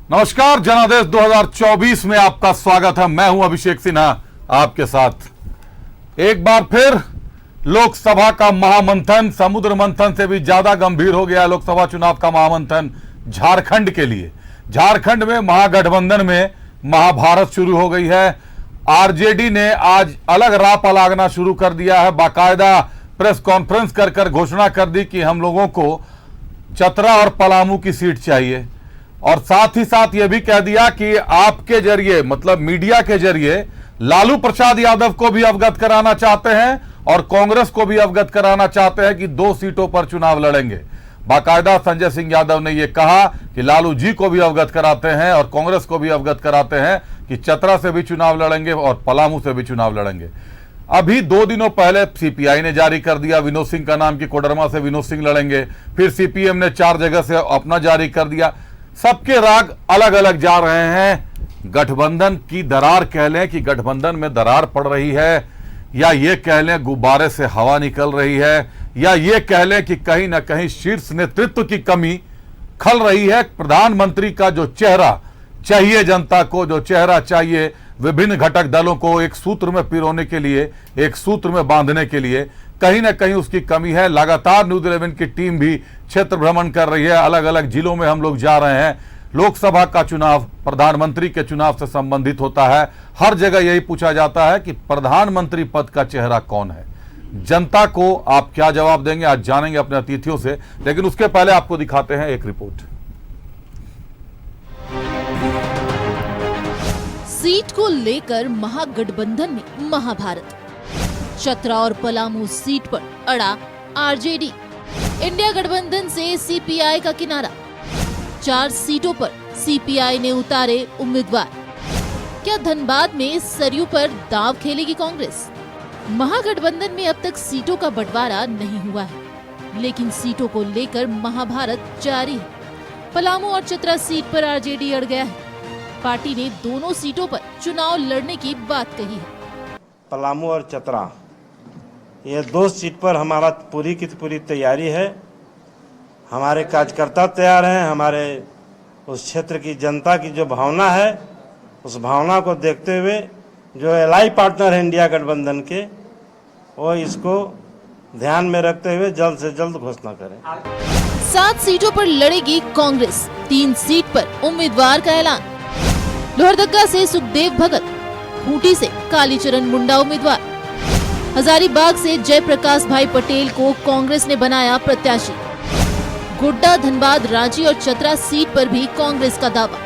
नमस्कार, जनादेश 2024 में आपका स्वागत है। मैं हूं अभिषेक सिन्हा आपके साथ। एक बार फिर लोकसभा का महामंथन समुद्र मंथन से भी ज्यादा गंभीर हो गया। लोकसभा चुनाव का महामंथन झारखंड के लिए। झारखंड में महागठबंधन में महाभारत शुरू हो गई है। आरजेडी ने आज अलग राह पलागना शुरू कर दिया है। बाकायदा प्रेस कॉन्फ्रेंस कर घोषणा कर दी कि हम लोगों को चतरा और पलामू की सीट चाहिए, और साथ ही साथ यह भी कह दिया कि आपके जरिए, मतलब मीडिया के जरिए, लालू प्रसाद यादव को भी अवगत कराना चाहते हैं और कांग्रेस को भी अवगत कराना चाहते हैं कि 2 सीटों पर चुनाव लड़ेंगे। बाकायदा संजय सिंह यादव ने यह कहा कि लालू जी को भी अवगत कराते हैं और कांग्रेस को भी अवगत कराते हैं कि चतरा से भी चुनाव लड़ेंगे और पलामू से भी चुनाव लड़ेंगे। अभी 2 दिनों पहले सीपीआई ने जारी कर दिया विनोद सिंह का नाम, कि कोडरमा से विनोद सिंह लड़ेंगे। फिर सीपीएम ने 4 जगह से अपना जारी कर दिया। सबके राग अलग अलग जा रहे हैं। गठबंधन की दरार कह लें कि गठबंधन में दरार पड़ रही है, या ये कह लें गुब्बारे से हवा निकल रही है, या ये कह लें कि कहीं ना कहीं शीर्ष नेतृत्व की कमी खल रही है। प्रधानमंत्री का जो चेहरा चाहिए जनता को, जो चेहरा चाहिए विभिन्न घटक दलों को एक सूत्र में पिरोने के लिए, एक सूत्र में बांधने के लिए, कहीं ना कहीं उसकी कमी है। लगातार न्यूज 11 की टीम भी क्षेत्र भ्रमण कर रही है। अलग अलग जिलों में हम लोग जा रहे हैं। लोकसभा का चुनाव प्रधानमंत्री के चुनाव से संबंधित होता है। हर जगह यही पूछा जाता है कि प्रधानमंत्री पद का चेहरा कौन है। जनता को आप क्या जवाब देंगे, आज जानेंगे अपने अतिथियों से। लेकिन उसके पहले आपको दिखाते हैं एक रिपोर्ट। सीट को लेकर महागठबंधन में महाभारत। चतरा और पलामू सीट पर अड़ा आरजेडी। इंडिया गठबंधन से सीपीआई का किनारा। 4 सीटों पर सीपीआई ने उतारे उम्मीदवार। क्या धनबाद में सरयू पर दांव खेलेगी कांग्रेस? महागठबंधन में अब तक सीटों का बंटवारा नहीं हुआ है, लेकिन सीटों को लेकर महाभारत जारी है। पलामू और चतरा सीट पर आरजेडी अड़ गया है। पार्टी ने दोनों सीटों पर चुनाव लड़ने की बात कही है। पलामू और चतरा, ये 2 सीट पर हमारा पूरी की पूरी तैयारी है। हमारे कार्यकर्ता तैयार हैं। हमारे उस क्षेत्र की जनता की जो भावना है, उस भावना को देखते हुए जो एलआई पार्टनर है इंडिया गठबंधन के, वो इसको ध्यान में रखते हुए जल्द से जल्द घोषणा करें। 7 सीटों पर लड़ेगी कांग्रेस। 3 सीट पर उम्मीदवार का ऐलान। लोहरदगा से सुखदेव भगत, खूंटी से कालीचरण मुंडा उम्मीदवार। हजारीबाग से जयप्रकाश भाई पटेल को कांग्रेस ने बनाया प्रत्याशी। गोड्डा, धनबाद, रांची और चतरा सीट पर भी कांग्रेस का दावा।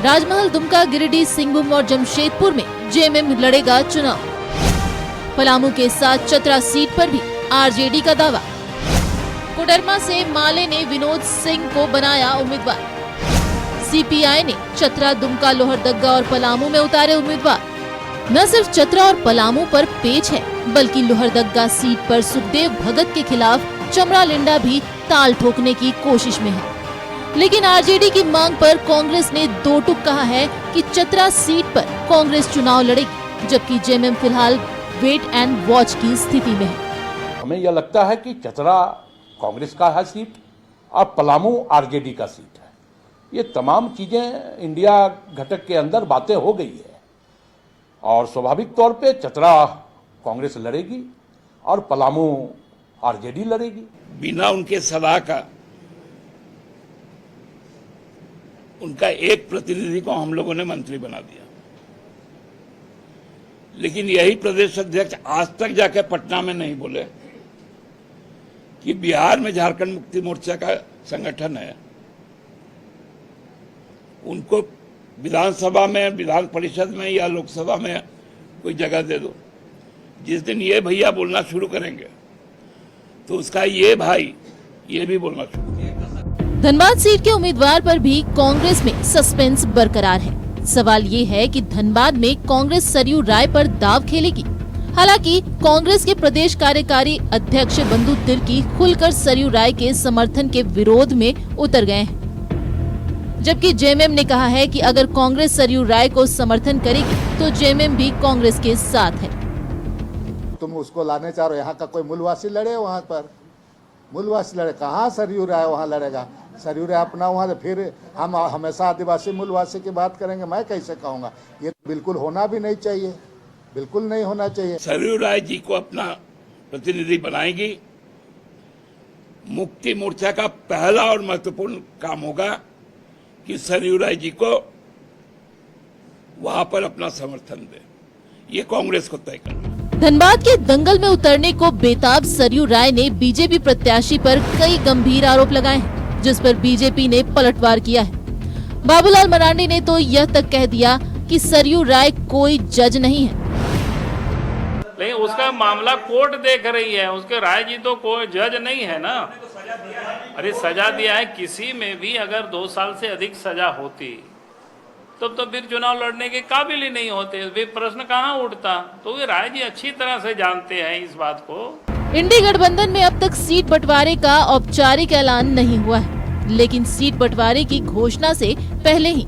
राजमहल, दुमका, गिरिडीह, सिंहभूम और जमशेदपुर में जेएमएम लड़ेगा चुनाव। पलामू के साथ चतरा सीट पर भी आरजेडी का दावा। कोडरमा से माले ने विनोद सिंह को बनाया उम्मीदवार। सीपीआई ने चतरा, दुमका, लोहरदगा और पलामू में उतारे उम्मीदवार। न सिर्फ चतरा और पलामू पर पेच है, बल्कि लोहरदगा सीट पर सुखदेव भगत के खिलाफ चमरा लिंडा भी ताल ठोकने की कोशिश में है। लेकिन आरजेडी की मांग पर कांग्रेस ने 2 टूक कहा है कि चतरा सीट पर कांग्रेस चुनाव लड़ेगी, जबकि जेएमएम फिलहाल वेट एंड वॉच की स्थिति में है। हमें यह लगता है कि चतरा कांग्रेस का है सीट और पलामू आरजेडी का सीट है। ये तमाम चीजें इंडिया घटक के अंदर बातें हो गई है, और स्वाभाविक तौर पे चतरा कांग्रेस लड़ेगी और पलामू आरजेडी लड़ेगी। बिना उनके सलाह का उनका एक प्रतिनिधि को हम लोगों ने मंत्री बना दिया, लेकिन यही प्रदेश अध्यक्ष आज तक जाके पटना में नहीं बोले कि बिहार में झारखंड मुक्ति मोर्चा का संगठन है, उनको विधानसभा में, विधान परिषद में या लोकसभा में कोई जगह दे दो। जिस दिन ये भैया बोलना शुरू करेंगे तो उसका ये भाई ये भी बोलना शुरू करेगा। धनबाद सीट के उम्मीदवार पर भी कांग्रेस में सस्पेंस बरकरार है। सवाल ये है कि धनबाद में कांग्रेस सरयू राय पर दांव खेलेगी। हालांकि कांग्रेस के प्रदेश कार्यकारी अध्यक्ष बंधु तिर्की खुलकर सरयू राय के समर्थन के विरोध में उतर गए हैं, जबकि जेएमएम ने कहा है कि अगर कांग्रेस सरयू राय को समर्थन करेगी तो जेएमएम भी कांग्रेस के साथ है। तुम उसको लाने चाह रहे हो, यहाँ का कोई मूलवासी लड़े वहाँ पर, मूलवासी लड़े, कहाँ सरयू राय वहाँ लड़ेगा? सरयू राय अपना हुआ तो फिर हम हमेशा आदिवासी मूलवासी की बात करेंगे, मैं कैसे कहूँगा? ये बिल्कुल होना भी नहीं चाहिए, बिल्कुल नहीं होना चाहिए। सरयू राय जी को अपना प्रतिनिधि बनाएंगी। मुक्ति मोर्चा का पहला और महत्वपूर्ण काम होगा कि सरयू राय जी को वहां पर अपना समर्थन दे। ये कांग्रेस को तय करना। धनबाद के दंगल में उतरने को बेताब सरयू राय ने बीजेपी प्रत्याशी पर कई गंभीर आरोप लगाए हैं, जिस पर बीजेपी ने पलटवार किया है। बाबूलाल मरांडी ने तो यह तक कह दिया कि सरयू राय कोई जज नहीं है। लेकिन उसका मामला कोर्ट देख रही है, उसके राय जी तो कोई जज नहीं है ना। अरे सजा दिया है, किसी में भी अगर 2 साल से अधिक सजा होती तो फिर चुनाव लड़ने के काबिल ही नहीं होते, फिर प्रश्न कहाँ उठता। तो वे राय जी अच्छी तरह से जानते हैं इस बात को। इंडी गठबंधन में अब तक सीट बंटवारे का औपचारिक ऐलान नहीं हुआ है, लेकिन सीट बंटवारे की घोषणा से पहले ही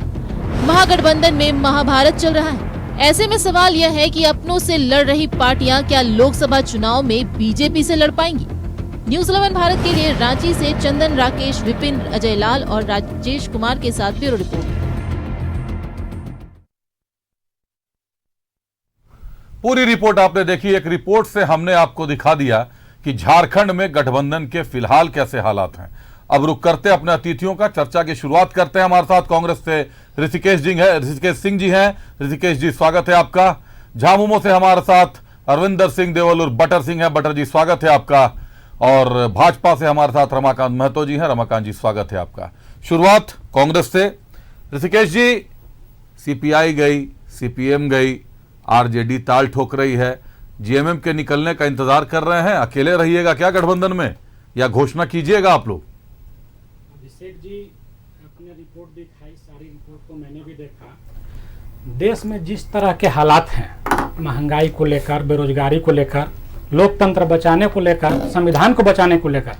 महागठबंधन में महाभारत चल रहा है। ऐसे में सवाल यह है कि अपनों से लड़ रही पार्टियां क्या लोकसभा चुनाव में बीजेपी से लड़ पाएंगी। न्यूज़ 11 भारत के लिए रांची से चंदन, राकेश, विपिन, अजय लाल और राजेश कुमार के साथ ब्यूरो रिपोर्ट। पूरी रिपोर्ट आपने देखी। एक रिपोर्ट से हमने आपको दिखा दिया कि झारखंड में गठबंधन के फिलहाल कैसे हालात हैं। अब रुक करते अपने अतिथियों का, चर्चा की शुरुआत करते हैं। हमारे साथ कांग्रेस से ऋषिकेश सिंह जी हैं। ऋषिकेश जी, स्वागत है आपका। झामुमो से हमारे साथ अरविंदर सिंह देवल और बटर सिंह है। बटर जी, स्वागत है आपका। और भाजपा से हमारे साथ रमाकांत महतो जी हैं। रमाकांत जी, स्वागत है आपका। शुरुआत कांग्रेस से। ऋषिकेश जी, सीपीआई गई, सीपीएम गई, आरजेडी ताल ठोक रही है, जीएमएम के निकलने का इंतजार कर रहे हैं। अकेले रहिएगा क्या गठबंधन में, या घोषणा कीजिएगा आप लोग? अभिषेक जी, आपने रिपोर्ट दिखाई, सारी रिपोर्ट को मैंने भी देखा। देश में जिस तरह के हालात हैं, महंगाई को लेकर, बेरोजगारी को लेकर, लोकतंत्र बचाने को लेकर, संविधान को बचाने को लेकर,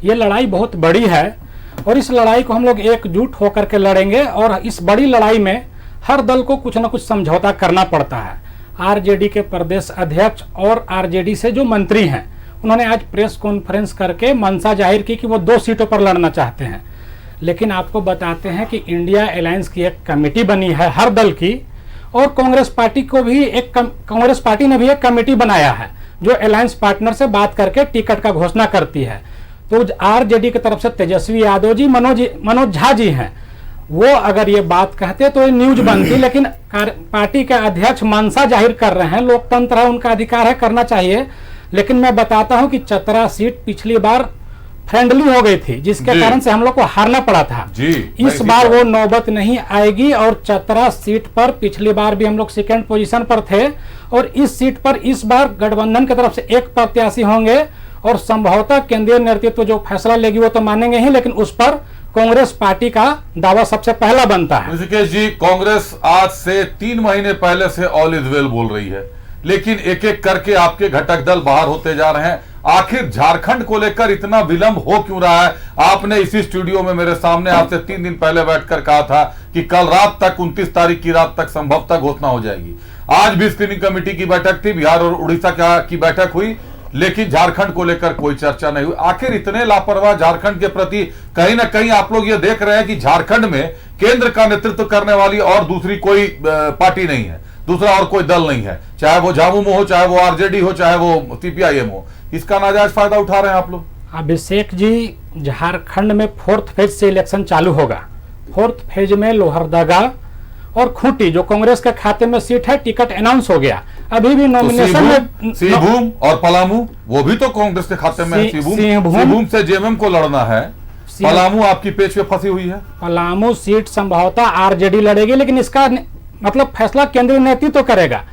ये लड़ाई बहुत बड़ी है और इस लड़ाई को हम लोग एकजुट होकर के लड़ेंगे। और इस बड़ी लड़ाई में हर दल को कुछ न कुछ समझौता करना पड़ता है। आरजेडी के प्रदेश अध्यक्ष और आरजेडी से जो मंत्री हैं, उन्होंने आज प्रेस कॉन्फ्रेंस करके मंशा जाहिर की कि वो 2 सीटों पर लड़ना चाहते हैं। लेकिन आपको बताते हैं कि इंडिया अलायंस की एक कमेटी बनी है हर दल की, और कांग्रेस पार्टी ने भी एक कमेटी बनाया है जो अलायंस पार्टनर से बात करके टिकट का घोषणा करती है। तो आरजेडी की तरफ से तेजस्वी यादव जी, मनोज झा जी हैं, वो अगर ये बात कहते तो ये न्यूज बनती। लेकिन पार्टी के अध्यक्ष मंशा जाहिर कर रहे हैं, लोकतंत्र है, उनका अधिकार है, करना चाहिए। लेकिन मैं बताता हूं कि चतरा सीट पिछली बार फ्रेंडली हो गई थी, जिसके कारण से हम लोग को हारना पड़ा था। इस बार वो नौबत नहीं आएगी। और चतरा सीट पर पिछली बार भी हम लोग 2nd पोजीशन पर थे, और इस सीट पर इस बार गठबंधन की तरफ से एक प्रत्याशी होंगे, और संभवतः केंद्रीय नेतृत्व जो फैसला लेगी वो तो मानेंगे ही, लेकिन उस पर कांग्रेस पार्टी का दावा सबसे पहला बनता है। ऋषिकेश जी, कांग्रेस आज से 3 महीने पहले से ऑल इज वेल बोल रही है, लेकिन एक एक करके आपके घटक दल बाहर होते जा रहे हैं। आखिर झारखंड को लेकर इतना विलंब हो क्यों रहा है? आपने इसी स्टूडियो में मेरे सामने आपसे 3 दिन पहले बैठकर कहा था कि कल रात तक, 29 तारीख की रात तक संभवतः घोषणा हो जाएगी। आज भी स्क्रीनिंग कमेटी की बैठक थी, बिहार और उड़ीसा की बैठक हुई, लेकिन झारखंड को लेकर कोई चर्चा नहीं हुई। आखिर इतने लापरवाह झारखंड के प्रति कहीं ना कहीं आप लोग ये देख रहे हैं कि झारखंड में केंद्र का नेतृत्व करने वाली और दूसरी कोई पार्टी नहीं है, दूसरा और कोई दल नहीं है, चाहे वो झामुमो हो, चाहे वो आरजेडी हो, चाहे वो सीपीआईएम हो। इसका नाजायज फायदा उठा रहे हैं आप लोग। अभिषेक जी, झारखंड में 4th फेज से इलेक्शन चालू होगा। 4th फेज में लोहरदगा और खूंटी, जो कांग्रेस के खाते में सीट है, टिकट अनाउंस हो गया। अभी भी नॉमिनेशन में सिंहभूम और पलामू, वो भी तो कांग्रेस के खाते में है। सिंहभूम से जेएमएम को लड़ना है। पलामू आपकी पेच पे फंसी हुई है। पलामू सीट संभवतः आरजेडी लड़ेगी, लेकिन इसका मतलब फैसला केंद्रीय नेतृत्व करेगा।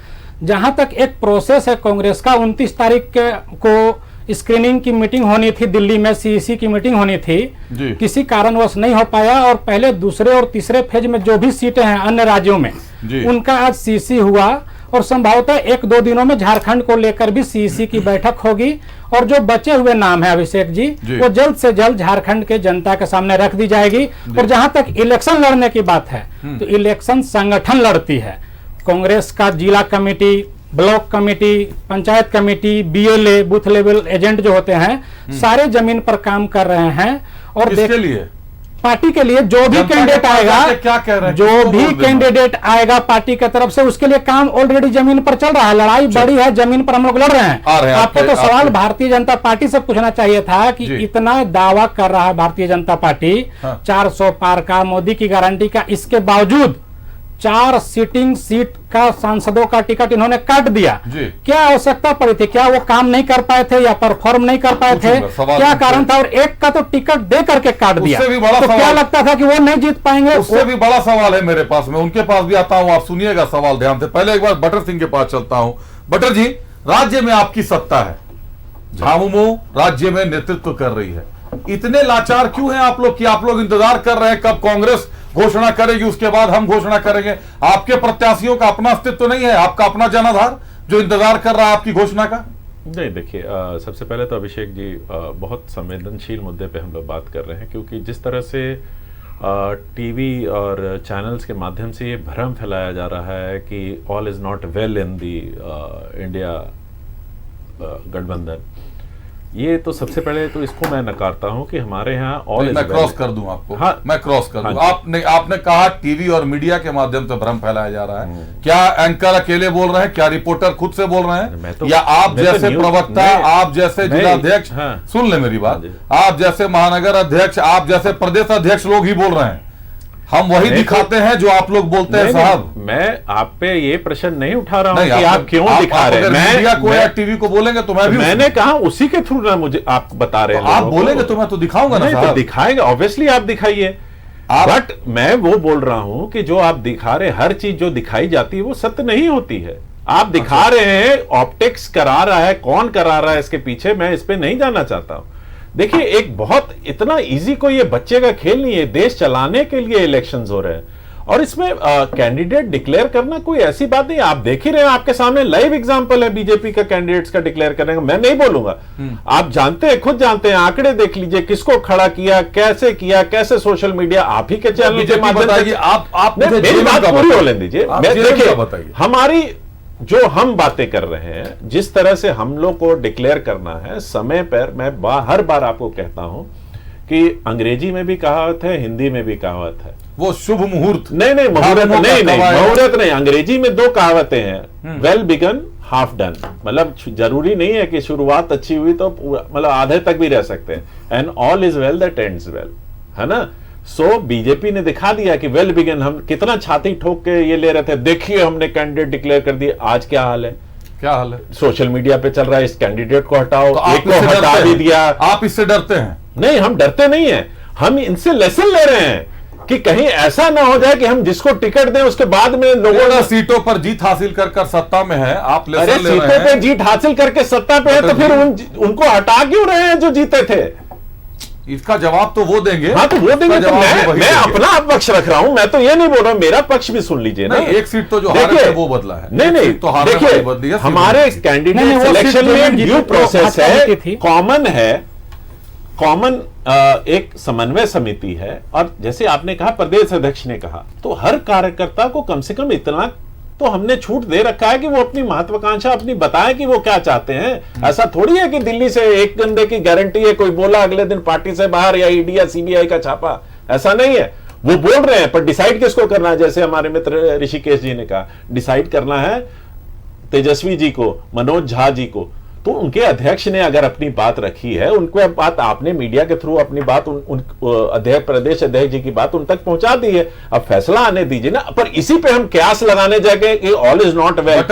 जहां तक एक प्रोसेस है कांग्रेस का, 29 तारीख को स्क्रीनिंग की मीटिंग होनी थी दिल्ली में, सीईसी की मीटिंग होनी थी, किसी कारणवश नहीं हो पाया। और पहले, दूसरे और तीसरे फेज में जो भी सीटें हैं अन्य राज्यों में, उनका आज सीईसी हुआ, और संभवतः 1-2 दिनों में झारखंड को लेकर भी सीईसी की बैठक होगी। और जो बचे हुए नाम है अभिषेक जी, वो जल्द से जल्द झारखंड के जनता के सामने रख दी जाएगी। और जहां तक इलेक्शन लड़ने की बात है, तो इलेक्शन संगठन लड़ती है। कांग्रेस का जिला committee, block committee, panchayat committee, BLA, booth level agent जो होते हैं, सारे जमीन पर काम कर रहे हैं। और किसके लिए? पार्टी के लिए जो भी जनता के कैंडिडेट पास आएगा, जाके क्या कह रहे हैं? जो किसको भी वोट देना? कैंडिडेट आएगा पार्टी की तरफ से, उसके लिए काम ऑलरेडी जमीन पर चल रहा है। लड़ाई बड़ी है, जमीन पर हम लोग लड़ रहे हैं। आ रहे हैं आपको आपके- तो सवाल आपके- भारतीय जनता पार्टी से पूछना चाहिए था कि जी। इतना दावा कर रहा है भारतीय जनता पार्टी, हाँ। 400 पार का, मोदी की गारंटी का, इसके बावजूद 4 सीटिंग सीट का सांसदों का टिकट इन्होंने काट दिया। जी। क्या आवश्यकता पड़ी थी? क्या वो काम नहीं कर पाए थे या परफॉर्म नहीं कर पाए थे? पूछूंगा, सवाल क्या पूछूंगा। कारण था? और एक का तो टिकट दे करके काट दिया, उससे भी बड़ा तो क्या सवाल- लगता था कि वो नहीं जीत पाएंगे? उससे भी बड़ा सवाल है मेरे पास, मैं उनके पास भी आता हूं, आप सुनिएगा सवाल ध्यान से। पहले एक बार बटर सिंह के पास चलता हूं। बटर जी, राज्य में आपकी सत्ता है, झामुमो राज्य में नेतृत्व कर रही है, इतने लाचार क्यों हैं आप लोग कि आप लोग इंतजार कर रहे हैं कब कांग्रेस घोषणा करेगी, उसके बाद हम घोषणा करेंगे? आपके प्रत्याशियों का अपना अस्तित्व तो नहीं है, आपका अपना जनाधार जो इंतजार कर रहा है आपकी घोषणा का? नहीं, देखिए, सबसे पहले तो अभिषेक जी, बहुत संवेदनशील मुद्दे पे हम लोग बात कर रहे हैं, क्योंकि जिस तरह से टीवी और चैनल्स के माध्यम से ये भ्रम फैलाया जा रहा है कि all is not well in the India गठबंधन, ये तो सबसे पहले तो इसको मैं नकारता हूं कि हमारे यहाँ ऑल मैं क्रॉस कर दूं आपको। हाँ, मैं क्रॉस कर हाँ दूं। जी। आपने कहा टीवी और मीडिया के माध्यम से भ्रम फैलाया जा रहा है। क्या एंकर अकेले बोल रहे हैं? क्या रिपोर्टर खुद से बोल रहे हैं? या आप जैसे प्रवक्ता, आप जैसे जिलाध्यक्ष, सुन ले मेरी बात, आप जैसे महानगर अध्यक्ष, आप जैसे प्रदेश अध्यक्ष लोग ही बोल रहे हैं? हम वही दिखाते हैं जो आप लोग बोलते हैं साहब। मैं आप पे ये प्रश्न नहीं उठा रहा हूं कि आप आप क्यों दिखा रहे हैं। मीडिया को या टीवी को बोलेंगे तो मैं भी मैंने कहा उसी के थ्रू ना मुझे आप बता रहे हैं। आप बोलेंगे तो मैं तो दिखाऊंगा ना नहीं, तो साहब। दिखाएंगे, ऑब्वियसली आप दिखाइए। बट मैं वो बोल रहा हूं कि जो आप दिखा रहे, हर चीज जो दिखाई जाती है वो सत्य नहीं होती है। आप दिखा रहे हैं, ऑप्टिक्स करा रहा है, कौन करा रहा है इसके पीछे, मैं इस पे नहीं जाना चाहता हूं। देखिए, एक बहुत इतना इजी कोई ये बच्चे का खेल नहीं है। देश चलाने के लिए इलेक्शंस हो रहे हैं और इसमें कैंडिडेट डिक्लेयर करना कोई ऐसी बात नहीं। आप देख ही रहे हैं, आपके सामने लाइव एग्जांपल है बीजेपी का कैंडिडेट्स का डिक्लेयर करने का। मैं नहीं बोलूंगा, आप जानते हैं, खुद जानते हैं, आंकड़े देख लीजिए, किसको खड़ा किया, कैसे सोशल मीडिया, आप ही के चैनल के माध्यम से। आप मेरी बात पूरी होने दीजिए। देखिए, हमारी जो हम बातें कर रहे हैं, जिस तरह से हम लोग को डिक्लेयर करना है समय पर, मैं हर बार आपको कहता हूं कि अंग्रेजी में भी कहावत है, हिंदी में भी कहावत है, वो शुभ मुहूर्त। नहीं, मुहूर्त नहीं, मुहूर्त नहीं, अंग्रेजी में 2 कहावतें हैं, वेल बिगन हाफ डन। मतलब जरूरी नहीं है कि शुरुआत अच्छी हुई तो मतलब आधे तक भी रह सकते हैं। And all is well that ends well, है ना? सो बीजेपी ने दिखा दिया कि वेल बिगन, हम कितना छाती ठोक के ये ले रहे थे, देखिए हमने कैंडिडेट डिक्लेयर कर दिए। आज क्या हाल है? क्या हाल है? सोशल मीडिया पे चल रहा है, इस कैंडिडेट को हटाओ, तो एक को हटा भी दिया। आप इससे डरते हैं? नहीं, हम डरते नहीं है, हम इनसे लेसन ले रहे हैं कि कहीं ऐसा ना हो जाए कि हम जिसको टिकट दें उसके बाद में लोगों ने सीटों पर जीत हासिल कर सत्ता में है, आप लेसन ले रहे हैं। सीटों पे जीत हासिल करके सत्ता पे है तो फिर उनको हटा क्यों रहे हैं जो जीते थे? इसका जवाब तो वो देंगे। हाँ, तो वो देंगे। तो मैं अपना पक्ष रख रहा हूं, मैं तो ये नहीं बोल रहा हूं, मेरा पक्ष भी सुन लीजिए ना। एक सीट तो जो हारे थे वो बदला है। नहीं, तो देखिए, हमारे कैंडिडेट सिलेक्शन में ड्यू प्रोसेस है, कॉमन है, कॉमन एक समन्वय समिति है। और जैसे आपने कहा, प्रदेश अध्यक्ष ने कहा, तो हर कार्यकर्ता को कम से कम इतना तो हमने छूट दे रखा है कि वो अपनी महत्वाकांक्षा अपनी बताएं कि वो क्या चाहते हैं। ऐसा थोड़ी है कि दिल्ली से एक गंदे की गारंटी है, कोई बोला अगले दिन पार्टी से बाहर या ईडी या सीबीआई का छापा, ऐसा नहीं है। वो बोल रहे हैं, पर डिसाइड किसको करना है? जैसे हमारे मित्र ऋषिकेश जी ने कहा, डिसाइड करना है तेजस्वी जी को, मनोज झा जी को। तो उनके अध्यक्ष ने अगर अपनी बात रखी है, उनको बात, आपने मीडिया के थ्रू अपनी बात प्रदेश अध्यक्ष जी की बात उन तक पहुंचा दी है, अब फैसला आने दीजिए ना। पर इसी पे हम क्यास लगाने जाके कि all is not well,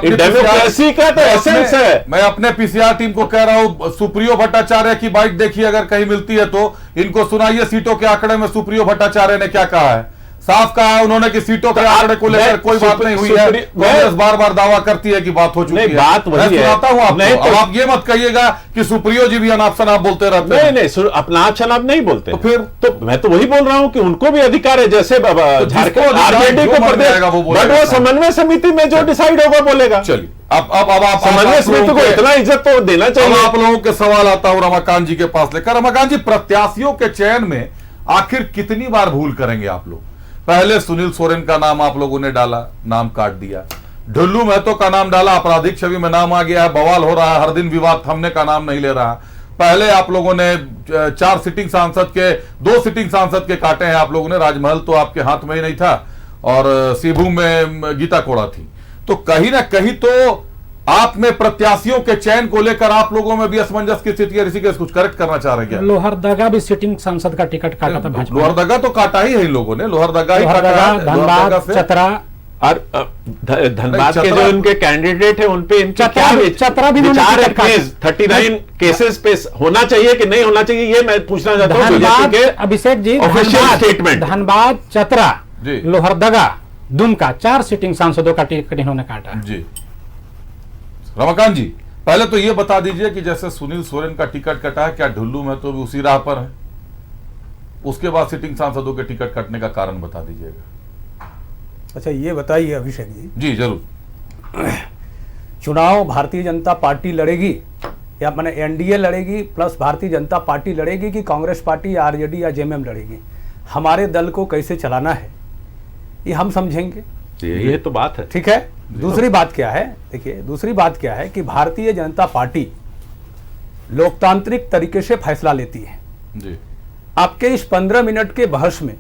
democracy का तो एसेंस है। मैं अपने पीसीआर टीम को कह रहा हूं, सुप्रियो भट्टाचार्य की बाइट देखिए, अगर कहीं मिलती है तो इनको सुनाइए सीटों के आंकड़े में सुप्रियो भट्टाचार्य ने क्या कहा है। साफ कहा है उन्होंने कि सीटों के आंकड़े को लेकर कोई बात नहीं हुई है। कांग्रेस बार बार दावा करती है कि बात हो चुकी है। बात वही है। मैं सुनाता हूं आपको। अब आप ये मत कहिएगा कि सुप्रियो जी भी अनाप शनाप बोलते रहते हैं। नहीं, अपना शनाप नहीं बोलते। तो फिर तो मैं तो वही बोल रहा हूं कि उनको भी अधिकार है, जैसे झारखंड आरजेडी को प्रदेश, बट वो समन्वय समिति में जो डिसाइड होगा बोलेगा। चलिए, अब आप समन्वय समिति को इतना इज्जत तो देना चाहिए। आप लोगों के सवाल आता हूं रमाकांत जी के पास लेकर। रमाकांत जी, प्रत्याशियों के चयन में आखिर कितनी बार भूल करेंगे आप लोग? पहले सुनील सोरेन का नाम आप लोगों ने डाला, नाम काट दिया। ढुल्लू महतो का नाम डाला, आपराधिक छवि में नाम आ गया है, बवाल हो रहा है, हर दिन विवाद थमने का नाम नहीं ले रहा। पहले आप लोगों ने 4 सिटिंग सांसद के 2 सिटिंग सांसद के काटे हैं आप लोगों ने। राजमहल तो आपके हाथ में ही नहीं था और सिभू में गीता कोड़ा थी। तो कहीं ना कहीं तो आप में प्रत्याशियों के चयन को लेकर आप लोगों में भी असमंजस की स्थिति है। ऋषिकेश कुछ करेक्ट करना चाह रहे हैं क्या? लोहरदगा भी सिटिंग सांसद का टिकट काटा था भाजपा। लोहरदगा तो काटा ही है इन लोगों ने, लोहरदगा ही काटा है, धनबाद, चतरा और धनबाद के जो इनके कैंडिडेट है उनपे इनका क्या चतरा भी विचार है? 39 केसेस पे होना चाहिए कि नहीं होना चाहिए, ये मैं पूछना चाहता हूं बीजेपी के अभिषेक जी। Official statement. धनबाद, चतरा, जी, लोहरदगा, दुमका 4 सिटिंग सांसदों का टिकट इन्होंने काटा जी। रमाकांत जी, पहले तो ये बता दीजिए कि जैसे सुनील सोरेन का टिकट कटा है, क्या ढुल्लू में तो भी उसी राह पर है? उसके बाद सिटिंग सांसदों के टिकट कटने का कारण बता दीजिएगा। अच्छा ये बताइए अभिषेक जी, जी जरूर। चुनाव भारतीय जनता पार्टी लड़ेगी या मैंने एनडीए लड़ेगी प्लस भारतीय जनता पार्टी लड़ेगी कि कांग्रेस पार्टी या आरजेडी या जेएमएम लड़ेगी? हमारे दल को कैसे चलाना है ये हम समझेंगे। ये तो बात है, ठीक है। दूसरी बात क्या है, देखिए दूसरी बात क्या है कि भारतीय जनता पार्टी लोकतांत्रिक तरीके से फैसला लेती है जी। आपके इस 15 मिनट के बहस में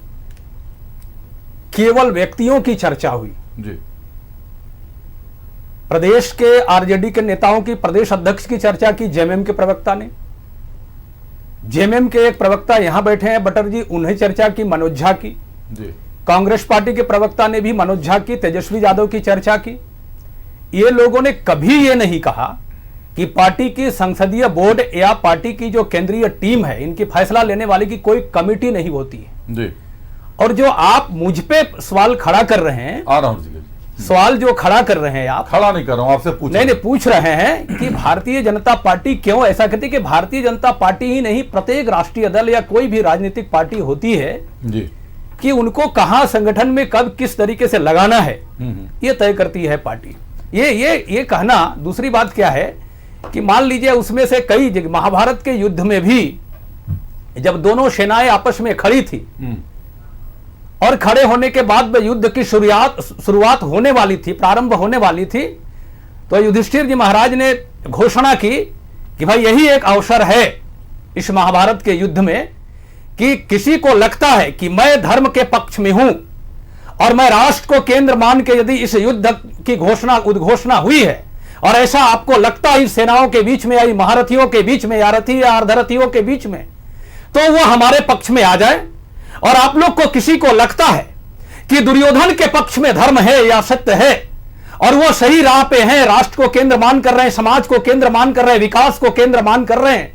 केवल व्यक्तियों की चर्चा हुई जी। प्रदेश के आरजेडी के नेताओं की, प्रदेश अध्यक्ष की चर्चा की जेएमएम के प्रवक्ता ने, जेएमएम के एक प्रवक्ता यहां बैठे हैं बटर जी, उन्हें चर्चा की मनोज झा की जी। कांग्रेस पार्टी के प्रवक्ता ने भी मनोज झा की, तेजस्वी यादव की चर्चा की। ये लोगों ने कभी ये नहीं कहा कि पार्टी की संसदीय बोर्ड या पार्टी की जो केंद्रीय टीम है इनकी फैसला लेने वाली की कोई कमेटी नहीं होती है जी। और जो आप मुझ पे सवाल खड़ा कर रहे हैं, आ रहा हूं, सवाल जो खड़ा कर रहे हैं आप, खड़ा नहीं कर रहा हूं, आपसे पूछ नहीं पूछ रहे हैं कि भारतीय जनता पार्टी क्यों ऐसा कहती है कि भारतीय जनता पार्टी ही नहीं प्रत्येक राष्ट्रीय दल या कोई भी राजनीतिक पार्टी होती है जी कि उनको कहां संगठन में कब किस तरीके से लगाना है ये तय करती है पार्टी। ये कहना। दूसरी बात क्या है कि मान लीजिए उसमें से कई महाभारत के युद्ध में भी जब दोनों सेनाएं आपस में खड़ी थी और खड़े होने के बाद में युद्ध की शुरुआत होने वाली थी, प्रारंभ होने वाली थी, तो युधिष्ठिर जी महाराज ने घोषणा की कि भाई यही एक अवसर है इस महाभारत के युद्ध में कि किसी को लगता है कि मैं धर्म के पक्ष में हूं और मैं राष्ट्र को केंद्र मान के यदि इस युद्ध की उद्घोषणा हुई है और ऐसा आपको लगता है सेनाओं के बीच में या महारथियों के बीच में या रथी या अर्धरथियों के बीच में, तो वो हमारे पक्ष में आ जाए। और आप लोग को किसी को लगता है कि दुर्योधन के पक्ष में धर्म है या सत्य है और वो सही राह पे हैं, राष्ट्र को केंद्र मान कर रहे हैं, समाज को केंद्र मान कर रहे हैं, विकास को केंद्र मान कर रहे हैं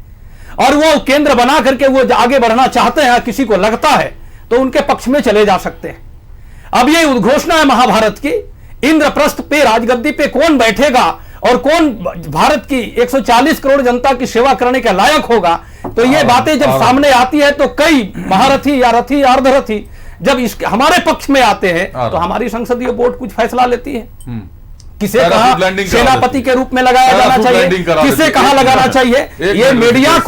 और वो केंद्र बना करके वो आगे बढ़ना चाहते हैं, किसी को लगता है तो उनके पक्ष में चले जा सकते हैं। अब ये उद्घोषणा है महाभारत की, इंद्रप्रस्थ पे राजगद्दी पे कौन बैठेगा और कौन भारत की 140 करोड़ जनता की सेवा करने के लायक होगा, तो ये बातें जब सामने आती है तो कई महारथी या रथी या अर्धरथी जब हमारे पक्ष में आते हैं तो हमारी संसदीय बोर्ड कुछ फैसला लेती है। किसे कहा सेनापति के रूप में लगाया जाना चाहिए, किसे कहा लगाना चाहिए, ये मीडिया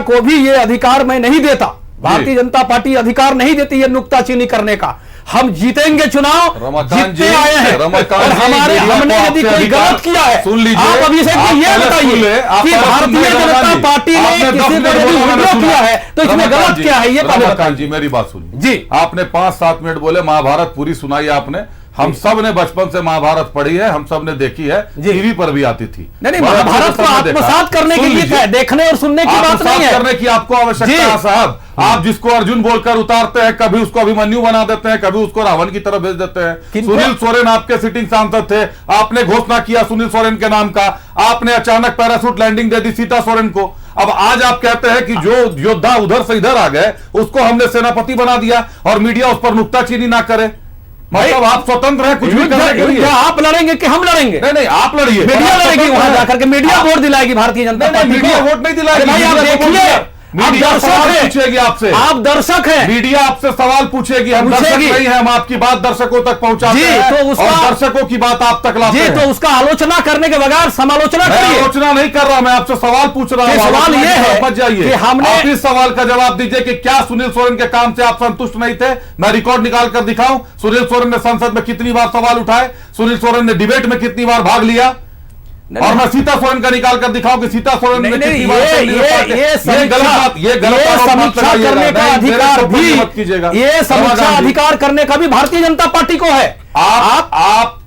को भी ये अधिकार मैं नहीं देता, भारतीय जनता पार्टी अधिकार नहीं देती ये नुक्ताचीनी करने का। हम जीतेंगे चुनाव, जीतते आए हैं और हमने यदि कोई गलत किया है, सुन लीजिए, आप अभी से ये बताइए कि भारतीय जनता पार्टी ने किसी को यदि विरोध किया है तो इसमें गलत क्या है, ये रमाकांत जी मेरी बात सुनिए जी। आपने 5-7 मिनट बोले, महाभारत पूरी सुनाई आपने। हम सब ने बचपन से महाभारत पढ़ी है, हम सब ने देखी है, टीवी पर भी आती थी। नहीं महाभारत को आत्मसात करने के लिए देखने और सुनने की बात नहीं है, करने की आपको आवश्यकता है साहब। आप जिसको अर्जुन बोलकर उतारते हैं, कभी उसको अभिमन्यु बना देते हैं, कभी उसको रावण की तरफ भेज देते हैं। सुनील सोरेन आपके सिटिंग सांसद थे, आपने घोषणा किया सुनील सोरेन के नाम का, आपने अचानक पैराशूट लैंडिंग दे दी सीता सोरेन को। अब आज आप कहते हैं कि जो योद्धा उधर से इधर आ गए उसको हमने सेनापति बना दिया और मीडिया उस पर नुक्ताचीनी ना करे। मतलब आप स्वतंत्र हैं कुछ भी करने के लिए। आप लड़ेंगे कि हम लड़ेंगे? नहीं आप लड़िए, मीडिया लड़ेगी वहां जाकर के, media vote दिलाएगी Bharatiya Janata party. Media vote नहीं दिलाएगी, भाई आप देखिए, मीडिया सवाल पूछेगी आपसे, आप दर्शक हैं, मीडिया आपसे सवाल पूछेगी। हम दर्शक नहीं है, हम आपकी बात दर्शकों तक पहुंचाते हैं तो और दर्शकों की बात आप तक लाते हैं। तो उसका आलोचना करने के बगैर समालोचना करिए। आलोचना नहीं कर रहा, मैं आपसे सवाल पूछ रहा हूं। सवाल ये है समझ जाइए, कि हमने इस सवाल का जवाब दीजिए कि क्या सुनील सोरेन के काम से आप संतुष्ट नहीं थे? मैं रिकॉर्ड निकाल कर दिखाऊं, सुनील सोरेन ने संसद में कितनी बार सवाल उठाए, सुनील सोरेन ने डिबेट में कितनी बार भाग लिया। और मैं सीता सोरेन का निकाल कर दिखाऊं कि सीता सोरेन ने कितनी बार ये गलत बात, ये गलत समीक्षा करने का अधिकार भी, ये समीक्षा अधिकार करने का भी भारतीय जनता पार्टी को है। आप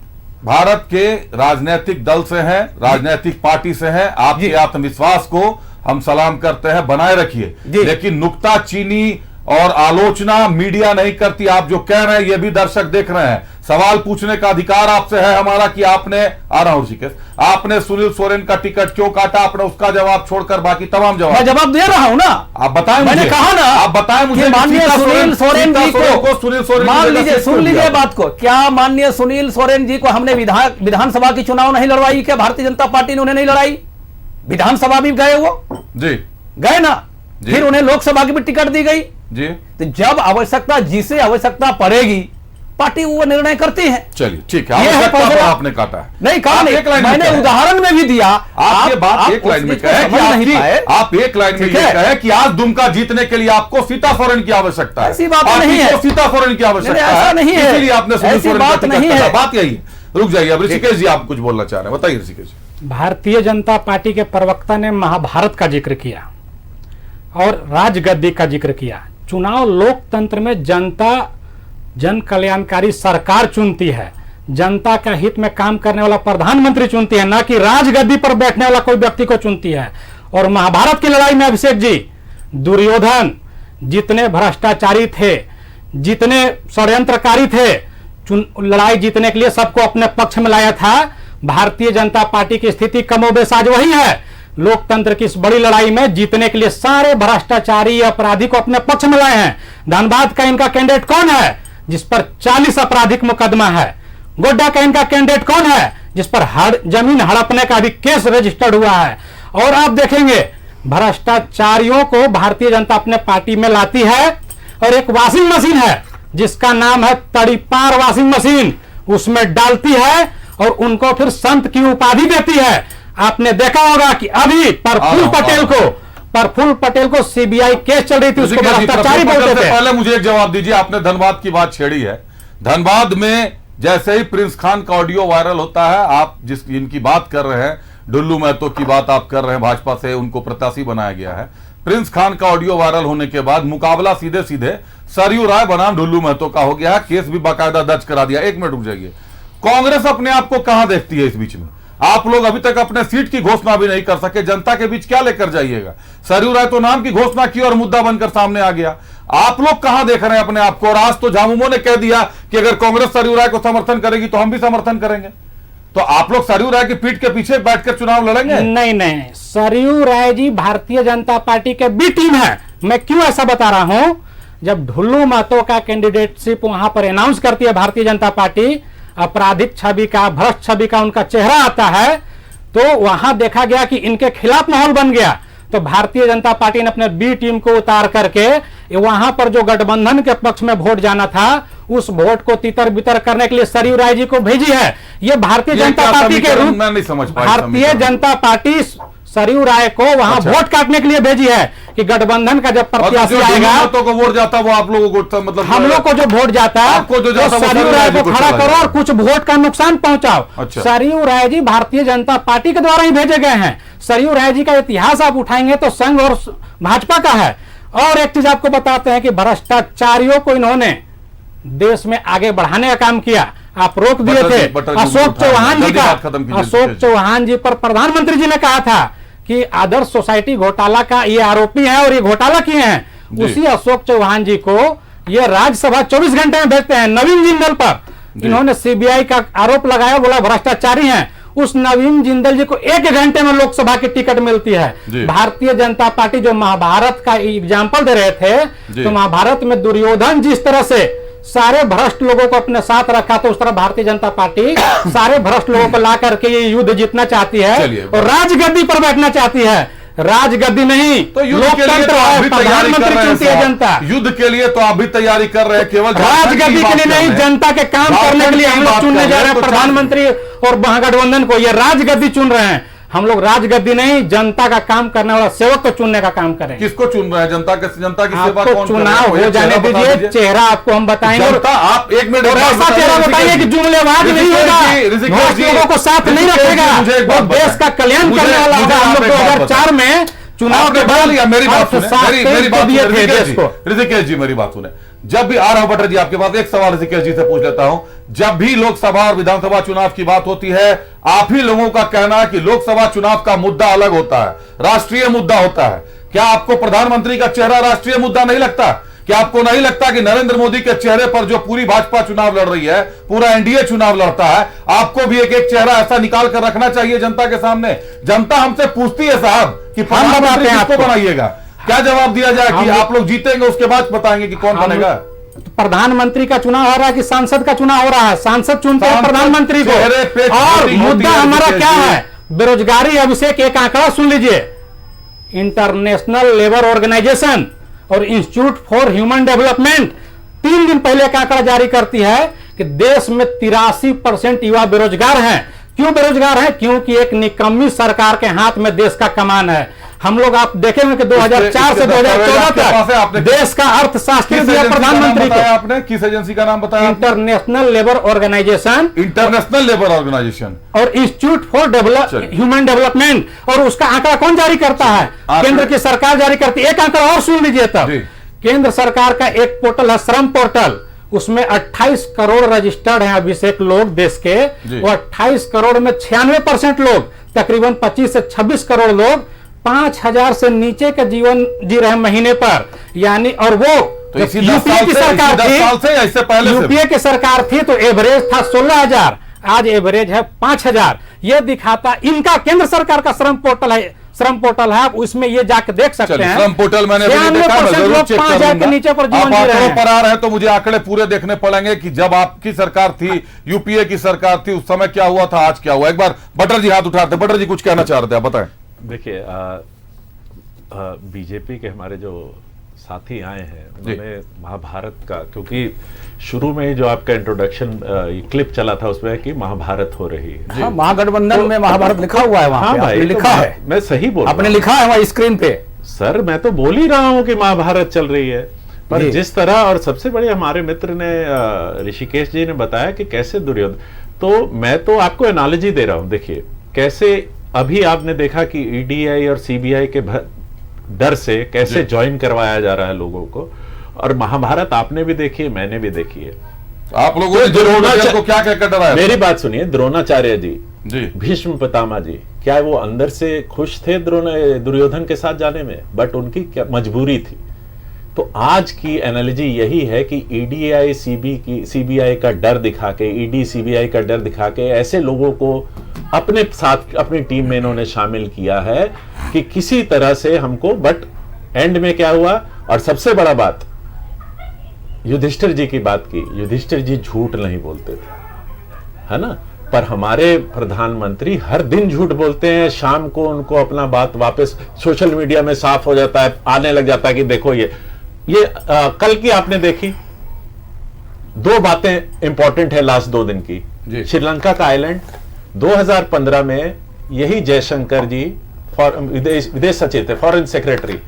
भारत के राजनीतिक दल से हैं, राजनीतिक पार्टी से हैं, आपके आत्मविश्वास को हम सलाम करते हैं, बनाए रखिए, लेकिन नुक्ताचीनी और आलोचना मीडिया नहीं करती। आप जो कह रहे हैं ये भी दर्शक देख रहे हैं। सवाल पूछने का अधिकार आपसे है हमारा कि आपने, आ रहा हूं ऋषिकेश, आपने सुनील सोरेन का टिकट क्यों काटा, आपने उसका जवाब छोड़कर बाकी तमाम जवाब। मैं जवाब दे रहा हूं ना, आप बताएं, मैंने कहा ना, आप बताएं मुझे। माननीय सुनील सोरेन जी को, सुनील सोरेन, मान लीजिए, सुन लीजिए बात को, क्या माननीय सुनील सोरेन जी को हमने विधानसभा की चुनाव नहीं लड़वाई? क्या भारतीय जनता पार्टी ने उन्हें नहीं लड़ाई? विधानसभा भी गए, वो जी गए ना, फिर उन्हें लोकसभा की भी टिकट दी गई जी। तो जब आवश्यकता, जिसे आवश्यकता पड़ेगी पार्टी वो निर्णय करती है। चलिए ठीक है, आवश्यकता पर आपने काटा है, नहीं कहा नहीं, मैंने उदाहरण में भी दिया। आपके बात एक लाइन में कहे कि आप एक लाइन में ये कहे कि आज दुमका जीतने के लिए आपको सीता सोरेन की आवश्यकता है। ऐसी बात नहीं है, सीता सोरेन की आवश्यकता है, नहीं है, इसीलिए आपने सुनील सोरेन का टिकट काटा। बात यही है। रुक जाइए, अब ऋषिकेश जी आप कुछ बोलना चाह रहे हैं, बताइए ऋषिकेश जी। भारतीय जनता पार्टी के प्रवक्ता ने महाभारत का जिक्र किया और राजगद्दी का जिक्र किया। चुनाव लोकतंत्र में जनता जन कल्याणकारी सरकार चुनती है, जनता का हित में काम करने वाला प्रधानमंत्री चुनती है, ना कि राजगद्दी पर बैठने वाला कोई व्यक्ति को चुनती है। और महाभारत की लड़ाई में अभिषेक जी, दुर्योधन जितने भ्रष्टाचारी थे, जितने षड्यंत्रकारी थे, लड़ाई जीतने के लिए सबको अपने पक्ष में लाया था। भारतीय जनता पार्टी की स्थिति कमोबेश आज वही है। लोकतंत्र की इस बड़ी लड़ाई में जीतने के लिए सारे भ्रष्टाचारी अपराधी को अपने पक्ष में लाए हैं। धनबाद का इनका कैंडिडेट कौन है जिस पर 40 आपराधिक मुकदमा है? गोड्डा का इनका कैंडिडेट कौन है जिस पर जमीन हड़पने का भी केस रजिस्टर्ड हुआ है? और आप देखेंगे भ्रष्टाचारियों को भारतीय जनता अपने पार्टी में लाती है। और एक वॉशिंग मशीन है जिसका नाम है तड़ीपार वॉशिंग मशीन, उसमें डालती है और उनको फिर संत की उपाधि देती है। आपने देखा होगा कि अभी प्रफुल्ल पटेल को सीबीआई केस चल रही थी, उसको भ्रष्टाचारी बोलते थे। पहले मुझे एक जवाब दीजिए, आपने धनबाद की बात छेड़ी है। धनबाद में जैसे ही प्रिंस खान का ऑडियो वायरल होता है, आप जिनकी बात कर रहे हैं, डुल्लू महतो की बात आप कर रहे हैं, भाजपा से उनको प्रत्याशी बनाया गया है। प्रिंस खान का ऑडियो वायरल होने के बाद मुकाबला सीधे सीधे सरयू राय बनाम डुल्लू महतो का हो गया, केस भी बाकायदा दर्ज करा दिया। एक मिनट रुक जाइए, कांग्रेस अपने आप को कहां देखती है इस बीच में? आप लोग अभी तक अपने सीट की घोषणा भी नहीं कर सके, जनता के बीच क्या लेकर जाइएगा? सरयू राय तो नाम की घोषणा की और मुद्दा बनकर सामने आ गया। आप लोग कहां देख रहे हैं अपने आप को? और आज तो झामुमो ने कह दिया कि अगर कांग्रेस सरयू राय को समर्थन करेगी तो हम भी समर्थन करेंगे। तो आप लोग सरयू राय की पीठ के पीछे बैठकर चुनाव लड़ेंगे? नहीं, सरयू राय जी भारतीय जनता पार्टी के बी टीम है। मैं क्यों ऐसा बता रहा हूं, जब ढुल्लू महतो का कैंडिडेटशिप वहां पर अनाउंस करती है भारतीय जनता पार्टी, आपराधिक छवि का, भ्रष्ट छवि का उनका चेहरा आता है, तो वहां देखा गया कि इनके खिलाफ माहौल बन गया। तो भारतीय जनता पार्टी ने अपने बी टीम को उतार करके वहां पर जो गठबंधन के पक्ष में वोट जाना था, उस वोट को तितर बितर करने के लिए सरयू राय जी को भेजी है। ये भारतीय जनता पार्टी के रूप, मैं नहीं समझ पाया। भारतीय जनता पार्टी सरयू राय को वहां वोट काटने के लिए भेजी है कि गठबंधन का जब प्रत्याशी आएगा तो वोट जाता वो आप लोगों को, मतलब हम लोग को जो वोट जाता है तो सरयू राय को खड़ा करो और कुछ वोट का नुकसान पहुंचाओ। अच्छा। सरयू राय जी भारतीय जनता पार्टी के द्वारा ही भेजे गए हैं। सरयू राय जी का इतिहास आप उठाएंगे तो संघ और भाजपा का है। और एक चीज आपको बताते हैं कि भ्रष्टाचारियों को इन्होंने देश में आगे बढ़ाने का काम किया। आप रोक दिए थे अशोक चौहान जी का, अशोक चौहान जी पर प्रधानमंत्री जी ने कहा था कि आदर्श सोसाइटी घोटाला का ये आरोपी है और ये घोटाला किए हैं। उसी अशोक चौहान जी को ये राज्यसभा 24 घंटे में भेजते हैं। नवीन जिंदल पर इन्होंने सीबीआई का आरोप लगाया, बोला भ्रष्टाचारी हैं। उस नवीन जिंदल जी को 1 घंटे में लोकसभा की टिकट मिलती है। भारतीय जनता पार्टी जो महाभारत का एग्जाम्पल दे रहे थे, तो महाभारत में दुर्योधन जिस तरह से सारे भ्रष्ट लोगों को अपने साथ रखा, तो उस तरह भारतीय जनता पार्टी सारे भ्रष्ट लोगों को ला करके ये युद्ध जीतना चाहती है और राजगद्दी पर बैठना चाहती है। राजगद्दी नहीं तो युद्ध के लिए तो आप भी तैयारी कर रहे हैं। जनता युद्ध के लिए तो आप भी तैयारी कर रहे हैं, केवल राजगद्दी के लिए नहीं, जनता के काम करने के लिए हम लोग चुनने जा रहे हैं प्रधानमंत्री और महागठबंधन को। ये राजगद्दी चुन रहे हैं। हम लोग राजगद्दी नहीं, जनता का काम करने वाला सेवक को चुनने का काम करें। किसको चुन रहे हैं? जनता की सेवा आपको कौन चुनाव हो जाने दीजिए, चेहरा आपको हम बताएंगे। आप एक मिनट और ऐसा चेहरा बताइए कि जुमलेबाज नहीं होगा, बहुत लोगों को साथ नहीं रखेगा, वो देश का कल्याण करने वाला होगा। हम लोग 2004 में चुनाव के बाद मेरी बात सुने, देश ऋषिकेश जी मेरी बात सुने। जब भी आ रहा हूं भट्टर जी आपके पास, एक सवाल ऋषिकेश जी से पूछ लेता हूं। जब भी लोकसभा और विधानसभा चुनाव की बात होती है, आप ही लोगों का कहना है कि लोकसभा चुनाव का मुद्दा अलग होता है, राष्ट्रीय मुद्दा होता है। क्या आपको प्रधानमंत्री का चेहरा राष्ट्रीय मुद्दा नहीं लगता? क्या आपको नहीं लगता कि नरेंद्र मोदी के चेहरे पर जो पूरी भाजपा चुनाव लड़ रही है, पूरा एनडीए चुनाव लड़ता है, आपको भी एक एक चेहरा ऐसा निकाल कर रखना चाहिए जनता के सामने? जनता हमसे पूछती है साहब कि प्रधानमंत्री किसको बनाइएगा? क्या जवाब दिया जाए कि आप लोग जीतेंगे उसके बाद बताएंगे कि कौन बनेगा? प्रधानमंत्री का चुनाव हो रहा है कि सांसद का चुनाव हो रहा है? सांसद चुनते हैं प्रधानमंत्री को। और मुद्दा हमारा क्या है? बेरोजगारी। अभिषेक, एक आंकड़ा सुन लीजिए, इंटरनेशनल लेबर ऑर्गेनाइजेशन और इंस्टीट्यूट फॉर ह्यूमन डेवलपमेंट 3 दिन पहले का आंकड़ा जारी करती है कि देश में 83% युवा बेरोजगार हैं। क्यों बेरोजगार हैं? क्योंकि एक निकम्मी सरकार के हाथ में देश का कमान है। हम लोग आप देखेंगे कि 2004 से 2014 तक देश का अर्थशास्त्री दिया प्रधानमंत्री को। आपने किस एजेंसी का नाम बताया? International Labour Organization, International Labour Organization और इंस्टीट्यूट फॉर ह्यूमन डेवलपमेंट। और उसका आंकड़ा कौन जारी करता है? केंद्र की सरकार जारी करती है। एक आंकड़ा और सुन लीजिए तब। केंद्र सरकार का एक पोर्टल है, श्रम पोर्टल, उसमें 28 करोड़ रजिस्टर्ड हैं अभिषेक लोग देश के। वो 28 करोड़ में 96% लोग, तकरीबन 25 से 26 करोड़ लोग 5,000 से नीचे का जीवन जी रहे महीने पर। यानी और वो तो यूपीए की सरकार थी, यूपीए की सरकार थी तो एवरेज था 16,000, आज एवरेज है 5,000। ये दिखाता इनका केंद्र सरकार का श्रम पोर्टल है, आप उसमें ये जाके देख सकते हैं। श्रम पोर्टल मैंने लोग 5,000 के नीचे पर जीवन जी रहे हैं। पर आ रहे हैं तो मुझे आंकड़े पूरे देखने पड़ेंगे कि जब आपकी सरकार थी, यूपीए की सरकार थी, उस समय क्या हुआ था, आज क्या हुआ। एक बार भट्टर जी हाथ उठाते। भट्टर जी कुछ कहना चाह रहे थे, आप बताएं। देखिए, बीजेपी के हमारे जो साथी आए हैं उन्होंने महाभारत का, क्योंकि शुरू में जो आपका इंट्रोडक्शन क्लिप चला था उसमें कि महाभारत हो रही है। हाँ, महागठबंधन में महाभारत लिखा हुआ है वहां। हाँ भाई, लिखा है, मैं सही बोल आपने लिखा है वहां स्क्रीन पे। सर मैं तो बोल ही रहा हूं कि महाभारत चल रही है, पर जिस तरह, और सबसे बड़े हमारे मित्र ने ऋषिकेश जी ने बताया कि कैसे दुर्योधन, तो मैं तो आपको एनालॉजी दे रहा हूं। देखिए कैसे अभी आपने देखा कि ईडीआई और सीबीआई के डर से कैसे ज्वाइन करवाया जा रहा है लोगों को, और महाभारत आपने भी देखी है, मैंने भी देखी है। आप लोगों ने द्रोणाचार्य को क्या कहकर डराया? मेरी बात सुनिए, द्रोणाचार्य जी, भीष्म पितामह जी, क्या वो अंदर से खुश थे दुर्योधन के साथ जाने में? बट उनकी क्या मजबूरी थी। तो आज की एनालॉजी यही है कि ईडीआई सीबीआई का डर दिखा के, ईडी सीबीआई का डर दिखा के ऐसे लोगों को अपने साथ अपनी टीम में इन्होंने शामिल किया है कि किसी तरह से हमको, बट एंड में क्या हुआ। और सबसे बड़ा बात, युधिष्ठिर जी की बात की, युधिष्ठिर जी झूठ नहीं बोलते थे, है ना, पर हमारे प्रधानमंत्री हर दिन झूठ बोलते हैं। शाम को उनको अपना बात वापस सोशल मीडिया में साफ हो जाता है, आने लग जाता है कि देखो ये कल की आपने देखी 2 बातें इंपॉर्टेंट है लास्ट 2 दिन की। श्रीलंका का आइलैंड 2015 में यही जयशंकर जी विदेश सचिव थे, फॉरेन सेक्रेटरी,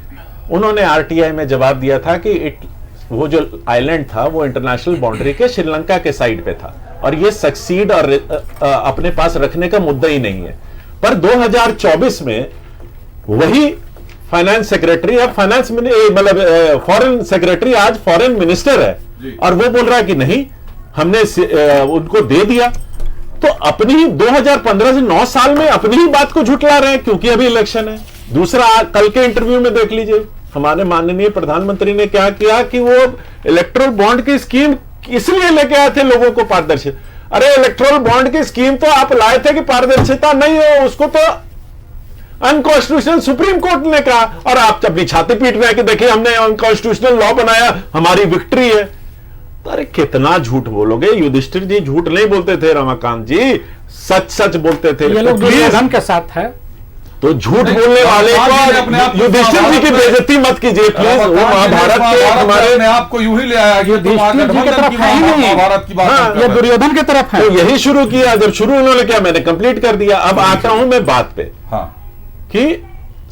उन्होंने आरटीआई में जवाब दिया था कि वो जो आइलैंड था वो इंटरनेशनल बाउंड्री के श्रीलंका के साइड पे था और ये सक्सीड और अपने पास रखने का मुद्दा ही नहीं है। पर 2024 में वही फाइनेंस सेक्रेटरी, अब फाइनेंस मतलब फॉरेन सेक्रेटरी आज फॉरेन मिनिस्टर है और वो बोल रहा है कि नहीं हमने उनको दे दिया। तो अपनी ही 2015 से 9 साल में अपनी ही बात को झुठला रहे हैं क्योंकि अभी इलेक्शन है। दूसरा, कल के इंटरव्यू में देख लीजिए हमारे माननीय प्रधानमंत्री ने क्या किया कि वो इलेक्ट्रल बॉन्ड की स्कीम इसलिए लेके आए थे लोगों को पारदर्शिता। अरे इलेक्ट्रल बॉन्ड की स्कीम तो आप लाए थे कि पारदर्शिता नहीं हो, उसको तो अनकॉन्स्टिट्यूशनल सुप्रीम कोर्ट ने कहा और आप अपनी छाती पीट रहे हैं कि देखिए हमने अनकॉन्स्टिट्यूशनल लॉ बनाया, हमारी विक्ट्री है। तो अरे कितना झूठ बोलोगे। युधिष्ठिर जी झूठ नहीं बोलते थे, रमाकांत जी सच सच बोलते थे। ये लोग दुर्योधन के साथ है। तो झूठ बोलने वाले को युधिष्ठिर जी की बेइज्जती मत कीजिए प्लीज। वो महाभारत के हमारे आपको यूं ही ले आया कि तुम महाभारत की बात, ये दुर्योधन की तरफ है। तो यही शुरू किया, जब शुरू उन्होंने किया मैंने कंप्लीट कर दिया। अब आता हूं मैं बात पे कि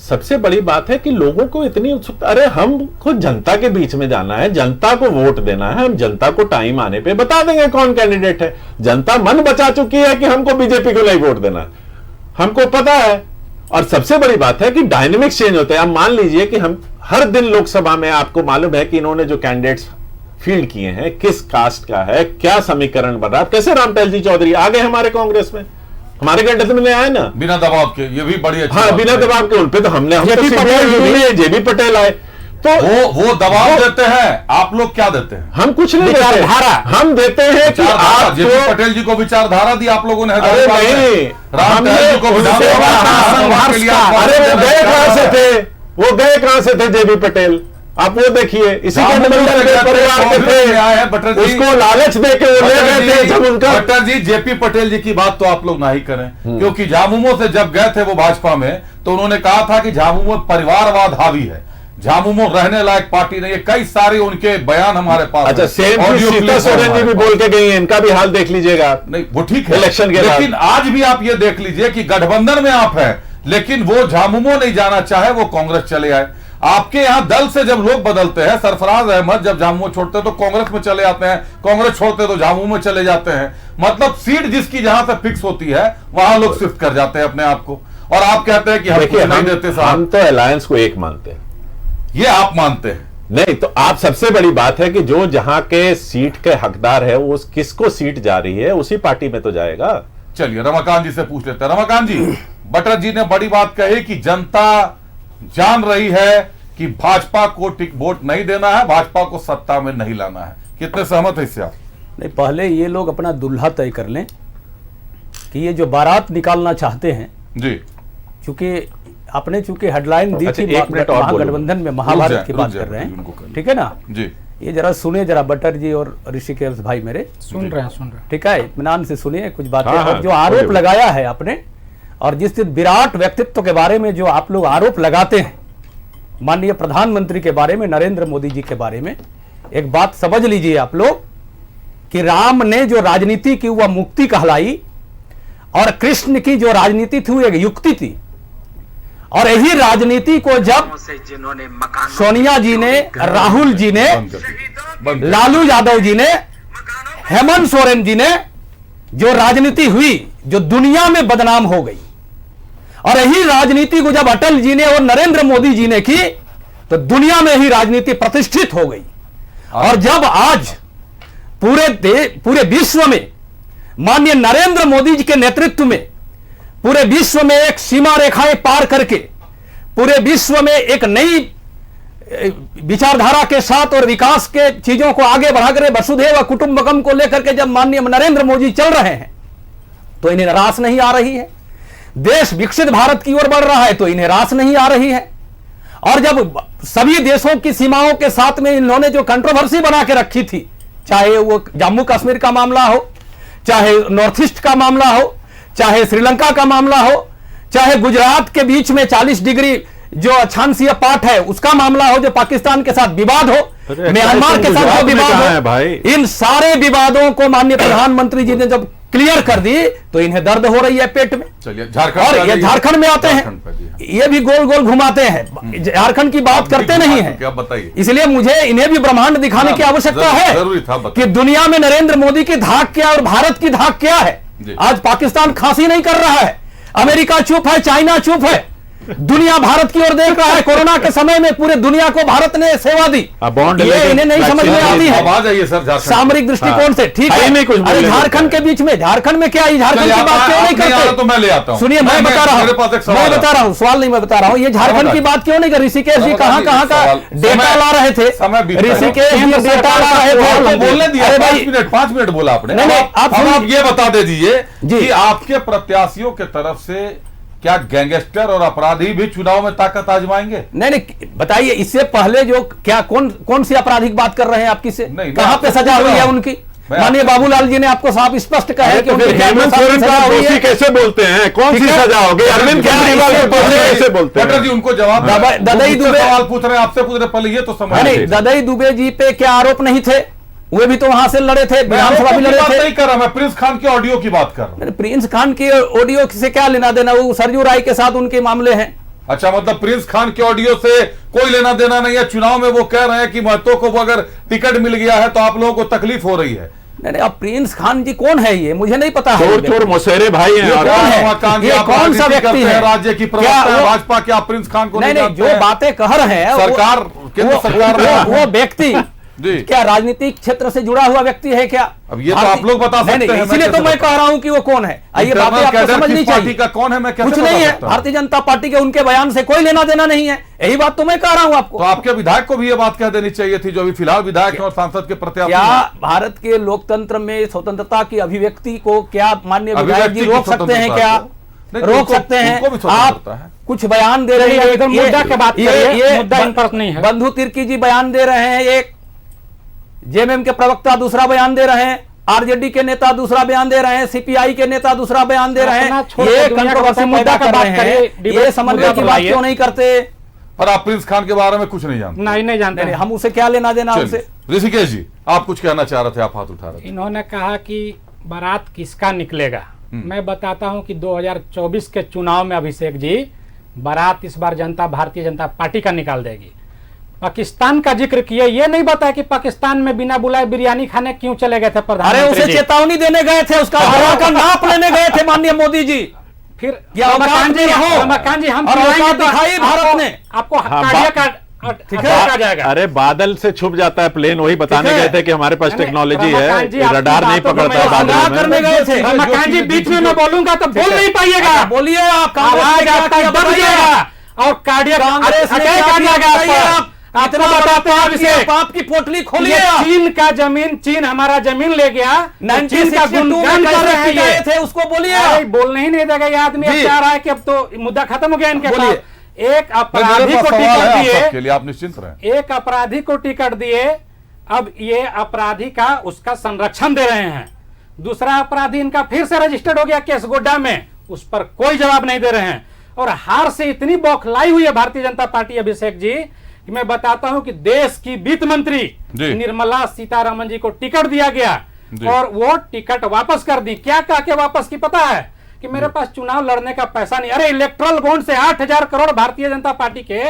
सबसे बड़ी बात है कि लोगों को इतनी उत्सुकता, अरे हमको जनता के बीच में जाना है, जनता को वोट देना है, हम जनता को टाइम आने पे बता देंगे कौन कैंडिडेट है। जनता मन बचा चुकी है कि हमको बीजेपी को नहीं वोट देना, हमको पता है। और सबसे बड़ी बात है कि डायनेमिक्स चेंज होते हैं। अब मान लीजिए कि हम हर दिन लोकसभा में, आपको मालूम है कि इन्होंने जो कैंडिडेट्स फील्ड किए हैं, किस कास्ट का है, क्या समीकरण बन रहा है। कैसे रामटैल जी चौधरी आ गए हमारे कांग्रेस में, हमारे गठबंधन में आए ना बिना दबाव के, ये भी बड़ी अच्छी हाँ बिना दबाव के। उनपे तो हमने जेबी पटेल आए, तो वो दबाव देते हैं, आप लोग क्या देते हैं? हम कुछ नहीं देते, हम देते हैं कि आप जेपी पटेल जी को विचारधारा दी आप लोगों ने, अरे नहीं, रामटैल जी को अरे वो गए कहां से थे, वो गए कहां से थे जेबी पटेल? आप वो देखिए, इसी के परिवार के थे, उसको लालच देके वो ले गए थे जब उनका। बट्टर जी, जेपी पटेल जी की बात तो आप लोग ना ही करें, क्योंकि झामुमो से जब गए थे वो भाजपा में, तो उन्होंने कहा था कि झामुमो परिवारवाद हावी है, झामुमो रहने लायक पार्टी नहीं है। कई सारे उनके बयान हमारे पास। अच्छा, सेम सीता सोरेन जी भी बोल के गई है, इनका भी हाल देख लीजिएगा। नहीं वो ठीक है इलेक्शन के, लेकिन आज भी आप ये देख लीजिए कि गठबंधन में आप है, लेकिन वो झामुमो नहीं जाना चाहे, वो कांग्रेस चले आए। आपके यहां दल से जब लोग बदलते हैं, सरफराज अहमद जब झामुमो छोड़ते हैं तो कांग्रेस में चले आते हैं, कांग्रेस छोड़ते तो झामुमो में चले जाते हैं। मतलब सीट जिसकी जहां से फिक्स होती है वहां लोग शिफ्ट कर जाते हैं अपने आप को, और आप कहते हैं कि हम कुछ नहीं देते साहब। हम तो अलायंस को एक मानते हैं, ये आप मानते हैं नहीं तो आप। सबसे बड़ी बात है कि जो जहां के सीट के हकदार है वो किसको सीट जा रही है उसी पार्टी में तो जाएगा। चलिए रमाकांत जी से पूछ लेते हैं। रमाकांत जी, बटर जी ने बड़ी बात कही कि जनता जान रही है कि भाजपा को वोट नहीं देना है, भाजपा को सत्ता में नहीं लाना है, कितने सहमत है इससे आप? नहीं, पहले ये लोग अपना दुल्हा तय कर लें कि ये जो बारात निकालना चाहते हैं जी, चूंकि हेडलाइन दी थी महागठबंधन में महाभारत की बात कर रहे हैं, ठीक है ना जी। ये जरा सुने, जरा बटर जी और ऋषिकेश भाई मेरे सुन रहे हैं, ठीक है, इत्मीनान से सुनिए कुछ बातें। और जो आरोप लगाया है आपने, और जिस विराट व्यक्तित्व के बारे में जो आप लोग आरोप लगाते हैं माननीय प्रधानमंत्री के बारे में, नरेंद्र मोदी जी के बारे में, एक बात समझ लीजिए आप लोग कि राम ने जो राजनीति की वह मुक्ति कहलाई, और कृष्ण की जो राजनीति थी वो एक युक्ति थी। और यही राजनीति को जब सोनिया जी ने, राहुल जी ने, लालू यादव जी ने, हेमंत सोरेन जी ने, जो राजनीति हुई जो दुनिया में बदनाम हो गई, और यही राजनीति को जब अटल जी ने और नरेंद्र मोदी जी ने की तो दुनिया में ही राजनीति प्रतिष्ठित हो गई। और जब आज पूरे विश्व में माननीय नरेंद्र मोदी जी के नेतृत्व में पूरे विश्व में एक सीमा रेखाएं पार करके पूरे विश्व में एक नई विचारधारा के साथ और विकास के चीजों को आगे बढ़ाकर वसुधैव कुटुंबकम को लेकर के जब माननीय नरेंद्र मोदी चल रहे हैं तो इन्हें रास नहीं आ रही है। देश विकसित भारत की ओर बढ़ रहा है तो इन्हें रास नहीं आ रही है। और जब सभी देशों की सीमाओं के साथ में इन्होंने जो कंट्रोवर्सी बना के रखी थी, चाहे वो जम्मू कश्मीर का मामला हो, चाहे नॉर्थ ईस्ट का मामला हो, चाहे श्रीलंका का मामला हो, चाहे गुजरात के बीच में 40 डिग्री जो अक्षांशीय पाठ है उसका मामला हो, जो पाकिस्तान के साथ विवाद हो, म्यांमार के साथ जो विवाद हो, इन सारे विवादों को माननीय प्रधानमंत्री जी ने जब क्लियर कर दी तो इन्हें दर्द हो रही है पेट में। चलिए और ये झारखंड में आते हैं, ये भी गोल गोल घुमाते हैं, झारखंड की बात करते नहीं है। इसलिए मुझे इन्हें भी ब्रह्मांड दिखाने की आवश्यकता है कि दुनिया में नरेंद्र मोदी की धाक क्या और भारत की धाक क्या है। आज पाकिस्तान खांसी नहीं कर रहा है, अमेरिका चुप है, चाइना चुप है, दुनिया भारत की ओर देख रहा है। कोरोना के समय में पूरे दुनिया को भारत ने सेवा दी, ये इन्हें नहीं समझ में आती है सामरिक दृष्टिकोण से। ठीक है, अरे झारखंड के बीच में, झारखंड में क्या है, झारखंड की बात क्यों नहीं करते? तो मैं ले आता हूं, सुनिए मैं बता रहा हूं, सवाल नहीं मैं बता रहा हूं, ये झारखंड की बात क्यों नहीं कर? ऋषिकेश जी कहां का डेटा ला रहे थे, ऋषिकेश जी डेटा ला रहे थे, बोलने दिया 5 मिनट बोला आपने। आप ये बता दीजिए कि आपके प्रत्याशियों के तरफ से क्या गैंगस्टर और अपराधी भी चुनाव में ताकत आजमाएंगे? नहीं, बताइए इससे पहले जो क्या कौन सी आपराधिक बात कर रहे हैं आप? किससे, कहां पे सजा हुई है उनकी? माननीय बाबूलाल जी ने आपको साफ स्पष्ट कहा है कि तो फिर हेमंत सोरेन को आप दोषी कैसे बोलते हैं? कौन सी सजा होगी? अरविंद केजरीवाल के पास कैसे बोलते हैं? जी उनको जवाब ददई दुबे सवाल पूछ रहे हैं, आपसे पूछ रहे, पहले ये तो समझ नहीं, ददई दुबे जी पे क्या आरोप नहीं थे? वे भी तो वहां से लड़े थे, विधानसभा भी लड़े थे। नहीं कर रहा मैं, प्रिंस खान के ऑडियो की बात कर रहा हूं। प्रिंस खान के ऑडियो से क्या लेना देना? वो सरजू राय के साथ उनके मामले हैं। अच्छा, मतलब प्रिंस खान के ऑडियो से कोई लेना देना नहीं है। चुनाव में वो कह रहे हैं कि महतो को अगर टिकट मिल गया है तो आप लोगों को तकलीफ हो रही है। नहीं, अब प्रिंस खान जी कौन है? ये मुझे नहीं पता है। चोर चोर मौसेरे भाई हैं। ये कौन सा व्यक्ति है? राज्य की प्रवक्ता है भाजपा के, आप प्रिंस खान को नहीं, जो बातें कह रहे हैं सरकार, केंद्र सरकार, वो व्यक्ति क्या राजनीतिक क्षेत्र से जुड़ा हुआ व्यक्ति है क्या? अब ये तो आप लोग बता सकते हैं। इसीलिए तो मैं कह रहा हूं कि वो कौन है। ये बातें आपको समझनी चाहिए। का कौन है मैं कुछ नहीं है। भारतीय जनता पार्टी के उनके बयान से कोई लेना देना नहीं है। यही बात तो मैं कह रहा हूं आपको। तो आपके विधायक को भी ये बात कह देनी चाहिए थी, जो अभी फिलहाल विधायक और सांसद के प्रत्याशी। क्या भारत के लोकतंत्र में स्वतंत्रता की अभिव्यक्ति को क्या माननीय विधायक जी रोक सकते हैं? क्या रोक सकते हैं? आप कुछ बयान दे रहे हैं, मुद्दा की बात ये मुद्दा इन पर नहीं है। बंधु तिर्की जी बयान दे रहे हैं, एक जेएमएम के प्रवक्ता दूसरा बयान दे रहे हैं, आरजेडी के नेता दूसरा बयान दे रहे हैं, सीपीआई के नेता दूसरा बयान दे रहे हैं। ये कंट्रोवर्सी मुद्दा का बात करें, ये समझने की बात क्यों नहीं करते? और आप प्रिंस खान के बारे में कुछ नहीं जानते? नहीं जानते। हम उसे क्या लेना देना उसे? ऋषिकेश जी, आप कुछ कहना चाह रहे थे, आप हाथ उठा रहे थे। इन्होंने कहा कि बारात किसका निकलेगा। मैं बताता हूं कि 2024 के चुनाव में अभिषेक जी, बारात इस बार जनता भारतीय जनता पार्टी का निकाल देगी। पाकिस्तान का जिक्र किया, ये नहीं बताया कि पाकिस्तान में बिना बुलाए बिरयानी खाने क्यों चले गए थे प्रधानमंत्री। अरे उसे चेतावनी देने गए थे, उसका हवा का नाप लेने गए थे माननीय मोदी जी। फिर रमाकांत जी हम दिखाई भारत ने आपको आ जाएगा। अरे बादल से छुप जाता है प्लेन, वही बताने गए थे कि हमारे पास टेक्नोलॉजी है, रडार नहीं पकड़ता है बादल करने गए थे। रमाकांत जी बीच में मैं बोलूंगा तो बोल नहीं पाइएगा। बोलिए आप। और कार्डियक इतना बताते हैं, आपकी पोटली खोलिए। चीन का जमीन, चीन हमारा जमीन ले गया, चीन का गुणगान कर रहे थे, उसको बोलिए। बोलने ही नहीं देगा ये आदमी। अब चाह रहा है कि अब तो मुद्दा खत्म हो गया इनके पास। एक अपराधी को टिकट दिए, आप निश्चिंत रहें। एक अपराधी को टिकट दिए, अब ये अपराधी का उसका संरक्षण दे रहे हैं। दूसरा अपराधी इनका फिर से रजिस्टर्ड हो गया केस गोड्डा में, उस पर कोई जवाब नहीं दे रहे हैं। और हार से इतनी बौखलाई हुई है भारतीय जनता पार्टी अभिषेक जी, कि मैं बताता हूं कि देश की वित्त मंत्री निर्मला सीतारमण जी को टिकट दिया गया और वो टिकट वापस कर दी। क्या कह के वापस की पता है? कि मेरे पास चुनाव लड़ने का पैसा नहीं। अरे इलेक्ट्रल बॉन्ड से 8,000 करोड़ भारतीय जनता पार्टी के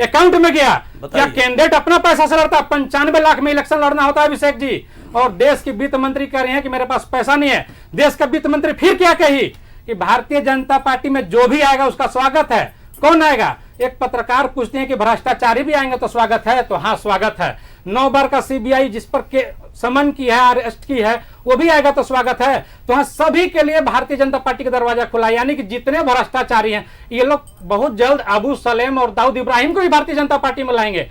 अकाउंट में गया। क्या कैंडिडेट अपना पैसा से लड़ता? 95 लाख में इलेक्शन लड़ना होता है अभिषेक जी। और देश की वित्त मंत्री कह रहे हैं कि मेरे पास पैसा नहीं है। देश का वित्त मंत्री फिर क्या कही कि भारतीय जनता पार्टी में जो भी आएगा उसका स्वागत है। कौन आएगा? एक पत्रकार पूछते हैं कि भ्रष्टाचारी भी आएंगे तो स्वागत है, तो हाँ स्वागत है। 9 बार का सीबीआई जिस पर के समन की है, अरेस्ट की है, वो भी आएगा तो स्वागत है। तो हाँ, सभी के लिए भारतीय जनता पार्टी का दरवाजा खुला। यानी कि जितने भ्रष्टाचारी हैं ये लोग बहुत जल्द अबू सलेम और दाऊद इब्राहिम को भी भारतीय जनता पार्टी में लाएंगे।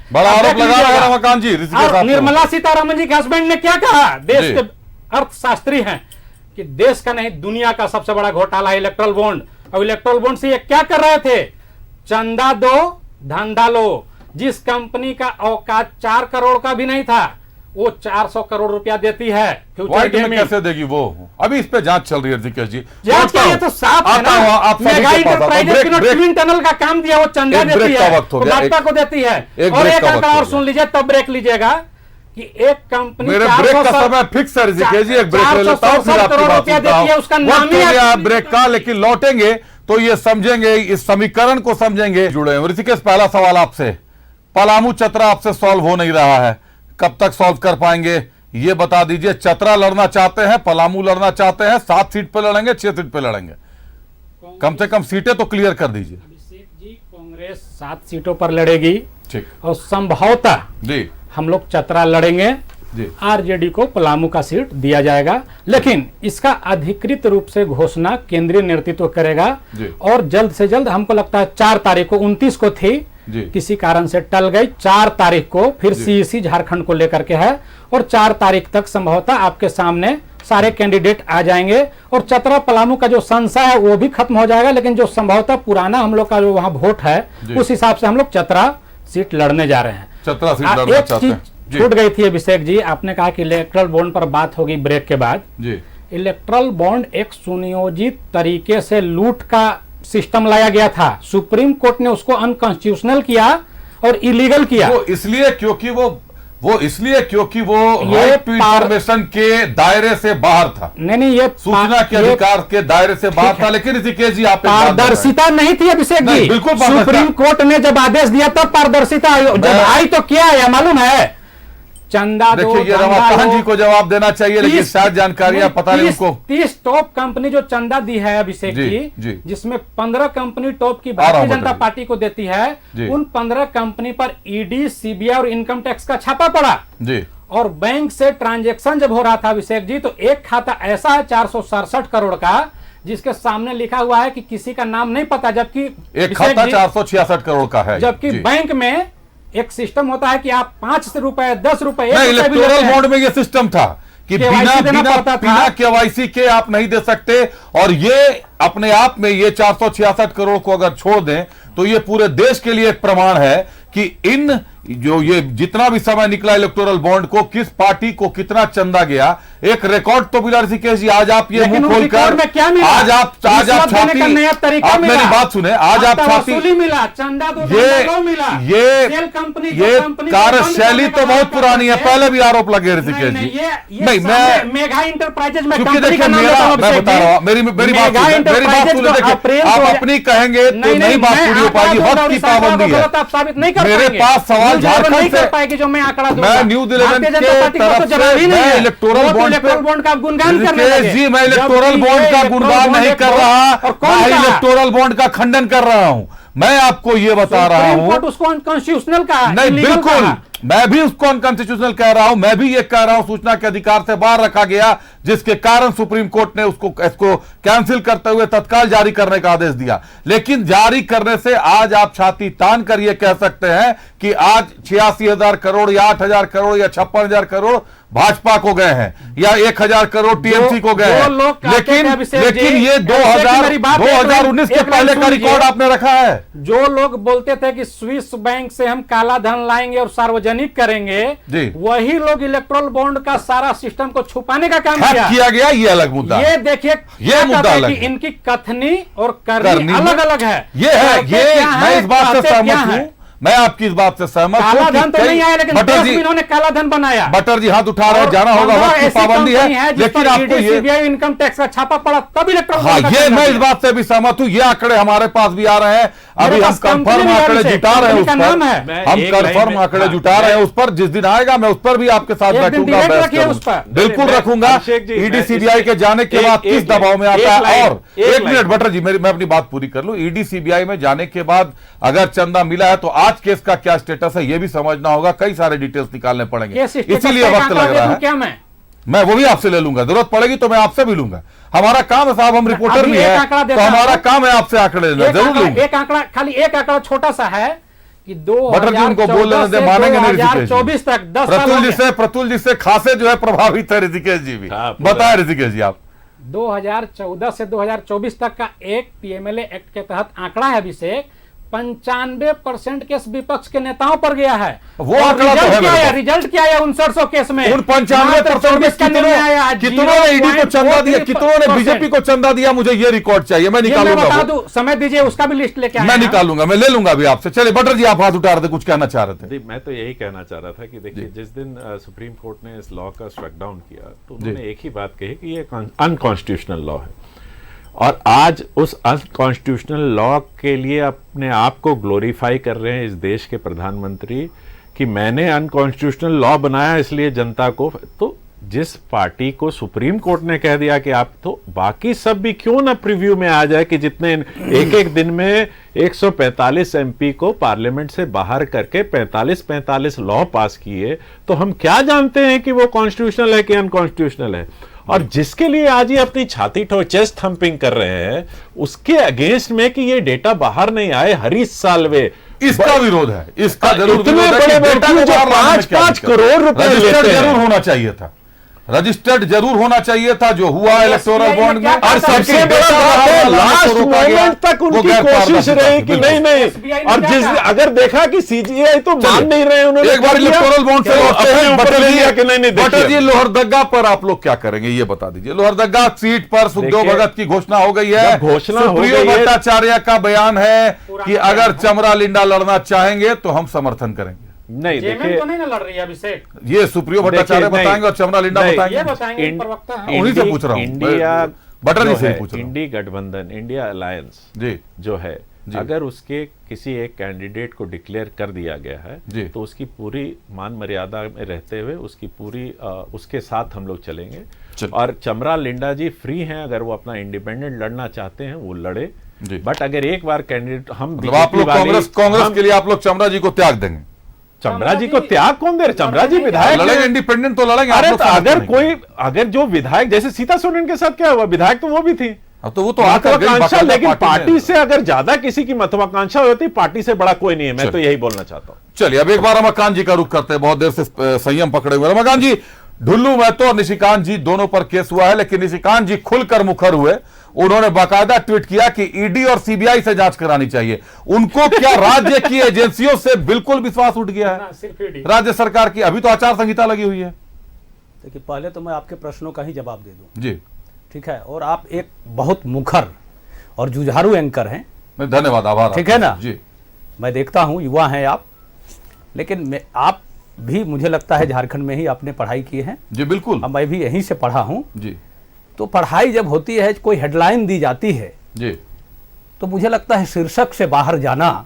निर्मला सीतारमण जी के हस्बैंड ने क्या कहा? देश के अर्थशास्त्री हैं कि देश का नहीं दुनिया का सबसे बड़ा घोटाला है इलेक्ट्रल बॉन्ड। और इलेक्ट्रल बॉन्ड से ये क्या कर रहे थे? चंदा दो धंधा लो। जिस कंपनी का औकात 4 करोड़ का भी नहीं था, वो 400 करोड़ रुपया देती है। फ्यूचर में कैसे देगी वो? अभी इस पे जांच चल रही है ऋषिकेश जी। जांच के लिए तो साफ है ना। मेगा इंटरप्राइजेज ट्विन टनल का काम दिया, वो चंदा देती है, भाजपा को देती है। और एक आंकड़ा और सुन लीजिए, तब ब्रेक लीजिएगा कि एक कंपनी मेरे ब्रेक का समय फिक्स है ऋषिकेश जी। एक ब्रेक ले लेता हूं, फिर आपकी बात सुनता हूं। उसका नाम ही है ब्रेक का, लेकिन लौटेंगे तो ये समझेंगे, इस समीकरण को समझेंगे। जुड़े हैं ऋषिकेश, पहला सवाल आपसे, पलामू चतरा आपसे सॉल्व हो नहीं रहा है, कब तक सॉल्व कर पाएंगे ये बता दीजिए। चतरा लड़ना चाहते हैं, पलामू लड़ना चाहते हैं, 7 सीट पे लड़ेंगे, 6 सीट पे लड़ेंगे? कम से कम सीटें तो क्लियर कर दीजिए। अभिषेक जी, कांग्रेस 7 सीटों पर लड़ेगी, ठीक, और संभवतः जी हम लोग चतरा लड़ेंगे, आरजेडी को पलामू का सीट दिया जाएगा। लेकिन इसका अधिकृत रूप से घोषणा केंद्रीय नेतृत्व करेगा। और जल्द से जल्द, हमको लगता है 4 तारीख को, 29 को थी, किसी कारण से टल गई, 4 तारीख को फिर सीईसी झारखंड को लेकर के है। और 4 तारीख तक संभवतः आपके सामने सारे कैंडिडेट आ जाएंगे और चतरा पलामू का जो संशय है वो भी खत्म हो जाएगा। लेकिन जो संभवतः पुराना हम लोग का जो वहां वोट है, उस हिसाब से हम लोग चतरा सीट लड़ने जा रहे हैं। चतरा सीट लड़ना चाहते हैं। छूट गई थी अभिषेक जी। आपने कहा कि इलेक्ट्रल बॉन्ड पर बात होगी ब्रेक के बाद जी। इलेक्ट्रल बॉन्ड एक सुनियोजित तरीके से लूट का सिस्टम लाया गया था। सुप्रीम कोर्ट ने उसको अनकॉन्स्टिट्यूशनल किया और इलीगल किया। वो इसलिए क्योंकि वो ये राइट टू इंफॉर्मेशन के दायरे से बाहर था। नहीं, ये सूचना के अधिकार के दायरे से बाहर था। लेकिन ऋषिकेश जी, आप पारदर्शिता नहीं थी अभिषेक जी। बिल्कुल सुप्रीम कोर्ट ने जब आदेश दिया तब पारदर्शिता जब आई तो क्या आया मालूम है? चंदा दो, देखिए, ये रमाकांत जी को जवाब देना चाहिए, लेकिन शायद जानकारियां पता नहीं उनको। 30 टॉप कंपनी जो चंदा दी है अभिषेक जी, जिसमें 15 कंपनी टॉप की भारतीय जनता पार्टी को देती है, उन 15 कंपनी पर ईडी, सीबीआई और इनकम टैक्स का छापा पड़ा जी। और बैंक से ट्रांजैक्शन जब हो रहा था अभिषेक जी, तो एक खाता ऐसा है 467 करोड़ का जिसके सामने लिखा हुआ है कि किसी का नाम नहीं पता, जबकि एक खाता 466 करोड़ का है। जबकि बैंक में एक सिस्टम होता है कि आप 5 रुपए, 10 रुपए, इलेक्टोरल बॉन्ड में ये सिस्टम था कि बिना केवाईसी के आप नहीं दे सकते। और ये अपने आप में ये 466 करोड़ को अगर छोड़ दें तो ये पूरे देश के लिए एक प्रमाण है कि इन जो ये जितना भी समय निकला इलेक्टोरल बॉन्ड को, किस पार्टी को कितना चंदा गया, एक रिकॉर्ड तो मिला ऋषिकेश जी। आज आप ये मुंह खोलकर आज आप छाती, आप मेरी बात सुने, आज आप छाती, मिला चंदा ये कार्यशैली तो बहुत पुरानी है, पहले भी आरोप लगे ऋषिकेश जी। नहीं, मैं मेगा इंटरप्राइजेज में क्योंकि देखिए मैं बता रहा हूं, मेरी बात सुने, देखिए आप अपनी कहेंगे तो नहीं बात पूरी हो पाएगी, वक्त की पाबंदी है। मेरे पास सवाल झारखंड से पाएगी जो मैं आंकड़ा दूंगा। मैं न्यूज 11 के तरफ से मैं इलेक्टोरल बॉन्ड का गुणगान करने लगे जी। मैं इलेक्टोरल बॉन्ड का गुणगान नहीं कर रहा, मैं इलेक्टोरल बॉन्ड का खंडन कर रहा हूं। मैं आपको ये बता रहा हूं, उसको अनकॉन्स्टिट्यूशनल कहा, नहीं बिल्कुल, मैं भी उसको अनकॉन्स्टिट्यूशनल कह रहा हूं। मैं भी ये कह रहा हूं सूचना के अधिकार से बाहर रखा गया, जिसके कारण सुप्रीम कोर्ट ने इसको कैंसिल करते हुए तत्काल जारी करने का आदेश दिया। लेकिन जारी करने से आज आप छाती तान कर ये कह सकते हैं कि आज 86,000 करोड़ या 8,000 करोड़ या 56,000 करोड़ भाजपा को गए हैं या 1,000 करोड़ टीएमसी को गए हैं। लेकिन ये 2019 के पहले का रिकॉर्ड आपने रखा है। जो लोग बोलते थे कि स्विस बैंक से हम काला धन लाएंगे और सार्वजनिक करेंगे, वही लोग इलेक्ट्रल बॉन्ड का सारा सिस्टम को छुपाने का काम किया गया। ये अलग मुद्दा, ये देखिए, ये मुद्दा अलग है। इनकी कथनी और करनी अलग अलग है। ये है, ये मैं इस बात से सहमत हूं, मैं आपकी इस बात से सहमत हूं। काला धन तो नहीं आया, लेकिन देश में इन्होंने काला धन बनाया। बटर जी हाथ उठा रहे हैं, जाना होगा, वक्त की पाबंदी है। लेकिन आपको ये सीबीआई इनकम टैक्स का छापा पड़ा तब इलेक्ट्रल, हाँ, ये मैं इस बात से भी सहमत हूं। ये आंकड़े हमारे पास भी आ रहे हैं, अभी हम कंफर्म आंकड़े जुटा रहे हैं उस पर, हम कंफर्म आंकड़े जुटा रहे हैं उस पर। जिस दिन आएगा मैं उस पर भी आपके साथ बैठूंगा, बिल्कुल रखूंगा। ईडी सीबीआई के जाने के बाद किस दबाव में आता है। और एक मिनट बटर जी, मैं अपनी बात पूरी कर लूं। ईडी सीबीआई में जाने के बाद अगर चंदा मिला है तो आज केस का क्या स्टेटस है ये भी समझना होगा। कई सारे डिटेल्स निकालने पड़ेंगे, इसीलिए वक्त लग रहा है। क्या मैं वो भी आपसे ले लूंगा, जरूरत पड़ेगी तो मैं आपसे भी लूंगा। हमारा काम है साहब, हम रिपोर्टर भी है, तो हमारा काम है आपसे आंकड़े लेना। जरूर लूंगा। एक आंकड़ा, खाली एक आंकड़ा छोटा सा है कि 2024 से 2024 तक 10 साल प्रतुल जी से खासे जो है प्रभावित है ऋषिकेश जी भी। बताए ऋषिकेश जी आप। 2014 से 2024 तक का एक पीएमएलए एक्ट के तहत आंकड़ा है अभिषेक, 95% केस विपक्ष के नेताओं पर गया है। वो आंकड़ा तो है, रिजल्ट क्या है 5900 केस में? उन 95% में कितनों ने ईडी को चंदा दिया, कितनों ने बीजेपी को चंदा दिया, मुझे ये रिकॉर्ड चाहिए। मैं निकालूंगा, बता दूं, समय दीजिए, उसका भी लिस्ट लेके मैं निकालूंगा, मैं ले लूंगा अभी आपसे। चलिए बटर जी आप हाथ उठा रहे थे, कुछ कहना चाह रहे थे। मैं तो यही कहना चाह रहा था कि देखिए, जिस दिन सुप्रीम कोर्ट ने इस लॉ का स्ट्रक डाउन किया तो उन्होंने एक ही बात कही कि ये अनकॉन्स्टिट्यूशनल लॉ है। और आज उस अनकॉन्स्टिट्यूशनल लॉ के लिए अपने आप को ग्लोरीफाई कर रहे हैं इस देश के प्रधानमंत्री कि मैंने अनकॉन्स्टिट्यूशनल लॉ बनाया इसलिए जनता को। तो जिस पार्टी को सुप्रीम कोर्ट ने कह दिया कि आप, तो बाकी सब भी क्यों ना प्रीव्यू में आ जाए कि जितने एक दिन में 145 एमपी को पार्लियामेंट से बाहर करके 45 लॉ पास किए, तो हम क्या जानते हैं कि वो कॉन्स्टिट्यूशनल है कि अनकॉन्स्टिट्यूशनल है। और जिसके लिए आज ये अपनी छाती ठोक चेस्ट थंपिंग कर रहे हैं, उसके अगेंस्ट में कि ये डेटा बाहर नहीं आए, हरीश साल्वे इसका विरोध है। इसका जरूर इतने बड़े 5 करोड़ रुपए जरूर होना चाहिए था। रजिस्टर्ड जरूर होना चाहिए था, जो हुआ इलेक्टोरल बॉन्ड में। और सबसे बड़ा बात है लास्ट मोमेंट तक उनकी कोशिश रही कि नहीं, और जिस अगर देखा कि सीजीआई तो मान नहीं रहे, उन्होंने एक बार इलेक्टोरल बॉन्ड से बटर जी, लोहरदगा पर आप लोग क्या करेंगे ये बता दीजिए। लोहरदगा सीट पर सुखदेव भगत की घोषणा हो गई है। घोषणा हो गई सुप्रियो है, भट्टाचार्य का बयान है कि अगर चमरा लिंडा लड़ना चाहेंगे तो हम समर्थन करेंगे। नहीं देखिए, तो नहीं ना लड़ रही है अभिषेक, ये सुप्रियो भट्टाचार्य बताएंगे और चमरा लिंडा बताएंगे। ये बताएंगे प्रवक्ता हैं। उन्हीं से पूछ रहा हूं, इंडिया बटर जी से जो पूछ है, रहा हूं। इंडी गठबंधन, इंडिया अलायंस जी जो है, जी। अगर उसके किसी एक कैंडिडेट को डिक्लेयर कर दिया गया जी। है तो उसकी पूरी मान मर्यादा में रहते हुए उसकी पूरी उसके साथ हम लोग चलेंगे। और चमरा लिंडा जी फ्री हैं, अगर वो अपना इंडिपेंडेंट लड़ना चाहते हैं वो लड़े। बट अगर एक बार कैंडिडेट हम मतलब आप लोग कांग्रेस के लिए आप लोग चमरा जी को त्याग देंगे? चमरा जी को त्याग कौन दे रहे? चमरा जी विधायक लड़ेंगे, इंडिपेंडेंट तो लड़ेंगे। अरे तो अगर जो विधायक, जैसे सीता सोरेन के साथ क्या हुआ, विधायक तो वो भी थी, अब तो वो तो आकर गई महत्वाकांक्षा, बाकायदा लेकिन पार्टी में। से अगर ज्यादा किसी की महत्वाकांक्षा होती, पार्टी से बड़ा कोई नहीं है। मैं तो यही बोलना चाहता हूं। चलिए अब एक बार रमाकांत जी का रुख करते हैं, बहुत देर से संयम पकड़े हुए। रमाकांत जी, ढुल्लू महतो और निशिकांत जी दोनों पर केस हुआ है, लेकिन निशिकांत जी खुलकर मुखर हुए। उन्होंने बाकायदा ट्वीट किया कि ईडी और सीबीआई से जांच करानी चाहिए। उनको क्या राज्य की एजेंसियों से बिल्कुल विश्वास उठ गया है? राज्य सरकार की अभी तो आचार संहिता लगी हुई है। देखिए, पहले तो मैं आपके प्रश्नों का ही जवाब दे दूं। जी ठीक है, और आप एक बहुत मुखर और जुझारू एंकर हैं। मैं धन्यवाद, आभार। ठीक है ना जी, मैं देखता हूं, युवा हैं आप, लेकिन आप भी मुझे लगता है झारखंड में ही आपने पढ़ाई की है। जी बिल्कुल, अब मैं भी यहीं से पढ़ा हूं। जी, तो पढ़ाई जब होती है, कोई हेडलाइन दी जाती है, जी, तो मुझे लगता है शीर्षक से बाहर जाना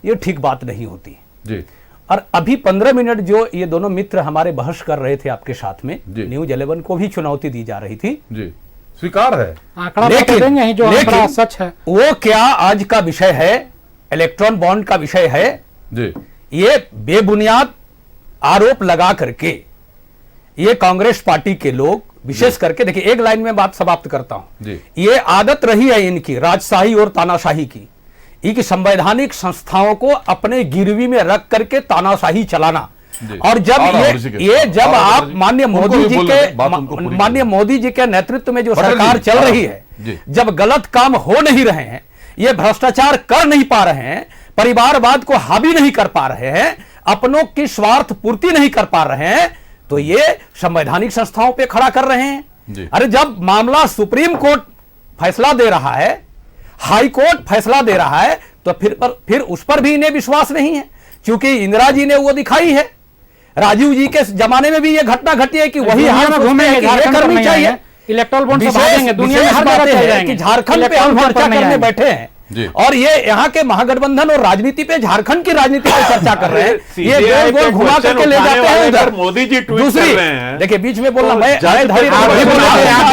ये ठीक बात नहीं होती। जी, और अभी 15 मिनट जो ये दोनों मित्र हमारे बहस कर रहे थे आपके साथ में, जी। न्यूज 11 को भी चुनौती दी जा रही थी। जी, स्वीकार है। आंकड़ा बता देंगे जो आंकड़ा सच है। वो क्या आज का विषय है, इलेक्ट्रॉन बॉन्ड का विषय है। जी, ये बेबुनियाद आरोप लगा करके ये कांग्रेस पार्टी के लोग, विशेष करके देखिए, एक लाइन में बात समाप्त करता हूं। जी। ये आदत रही है इनकी राजशाही और तानाशाही की, इनकी संवैधानिक संस्थाओं को अपने गिरवी में रख करके तानाशाही चलाना। और जब जब आप माननीय मोदी जी के नेतृत्व में जो सरकार चल रही है, जब गलत काम हो नहीं रहे हैं, ये भ्रष्टाचार कर नहीं पा रहे हैं, परिवारवाद को हावी नहीं कर पा रहे हैं, अपनों की स्वार्थ पूर्ति नहीं कर पा रहे हैं, तो ये संवैधानिक संस्थाओं पे खड़ा कर रहे हैं। अरे जब मामला सुप्रीम कोर्ट फैसला दे रहा है, हाई कोर्ट फैसला दे रहा है, तो फिर उस पर भी इन्हें विश्वास नहीं है, क्योंकि इंदिरा जी ने वो दिखाई है। राजीव जी के जमाने में भी ये घटना घटी है कि वही हाल घूमेंगे, करनी चाहिए। इलेक्ट्रोल बॉन्ड से भागेंगे, दुनिया में हर जगह चल जाएंगे। झारखंड पे हम चर्चा करने बैठे हैं, और ये यहाँ के महागठबंधन और राजनीति पे, झारखंड की राजनीति पे चर्चा कर रहे हैं। ये गोल गोल घुमा करके ले जाते हैं उधर। मोदी जी ट्वीट दूसरी, कर रहे हैं। देखिए बीच में बोलना, मैं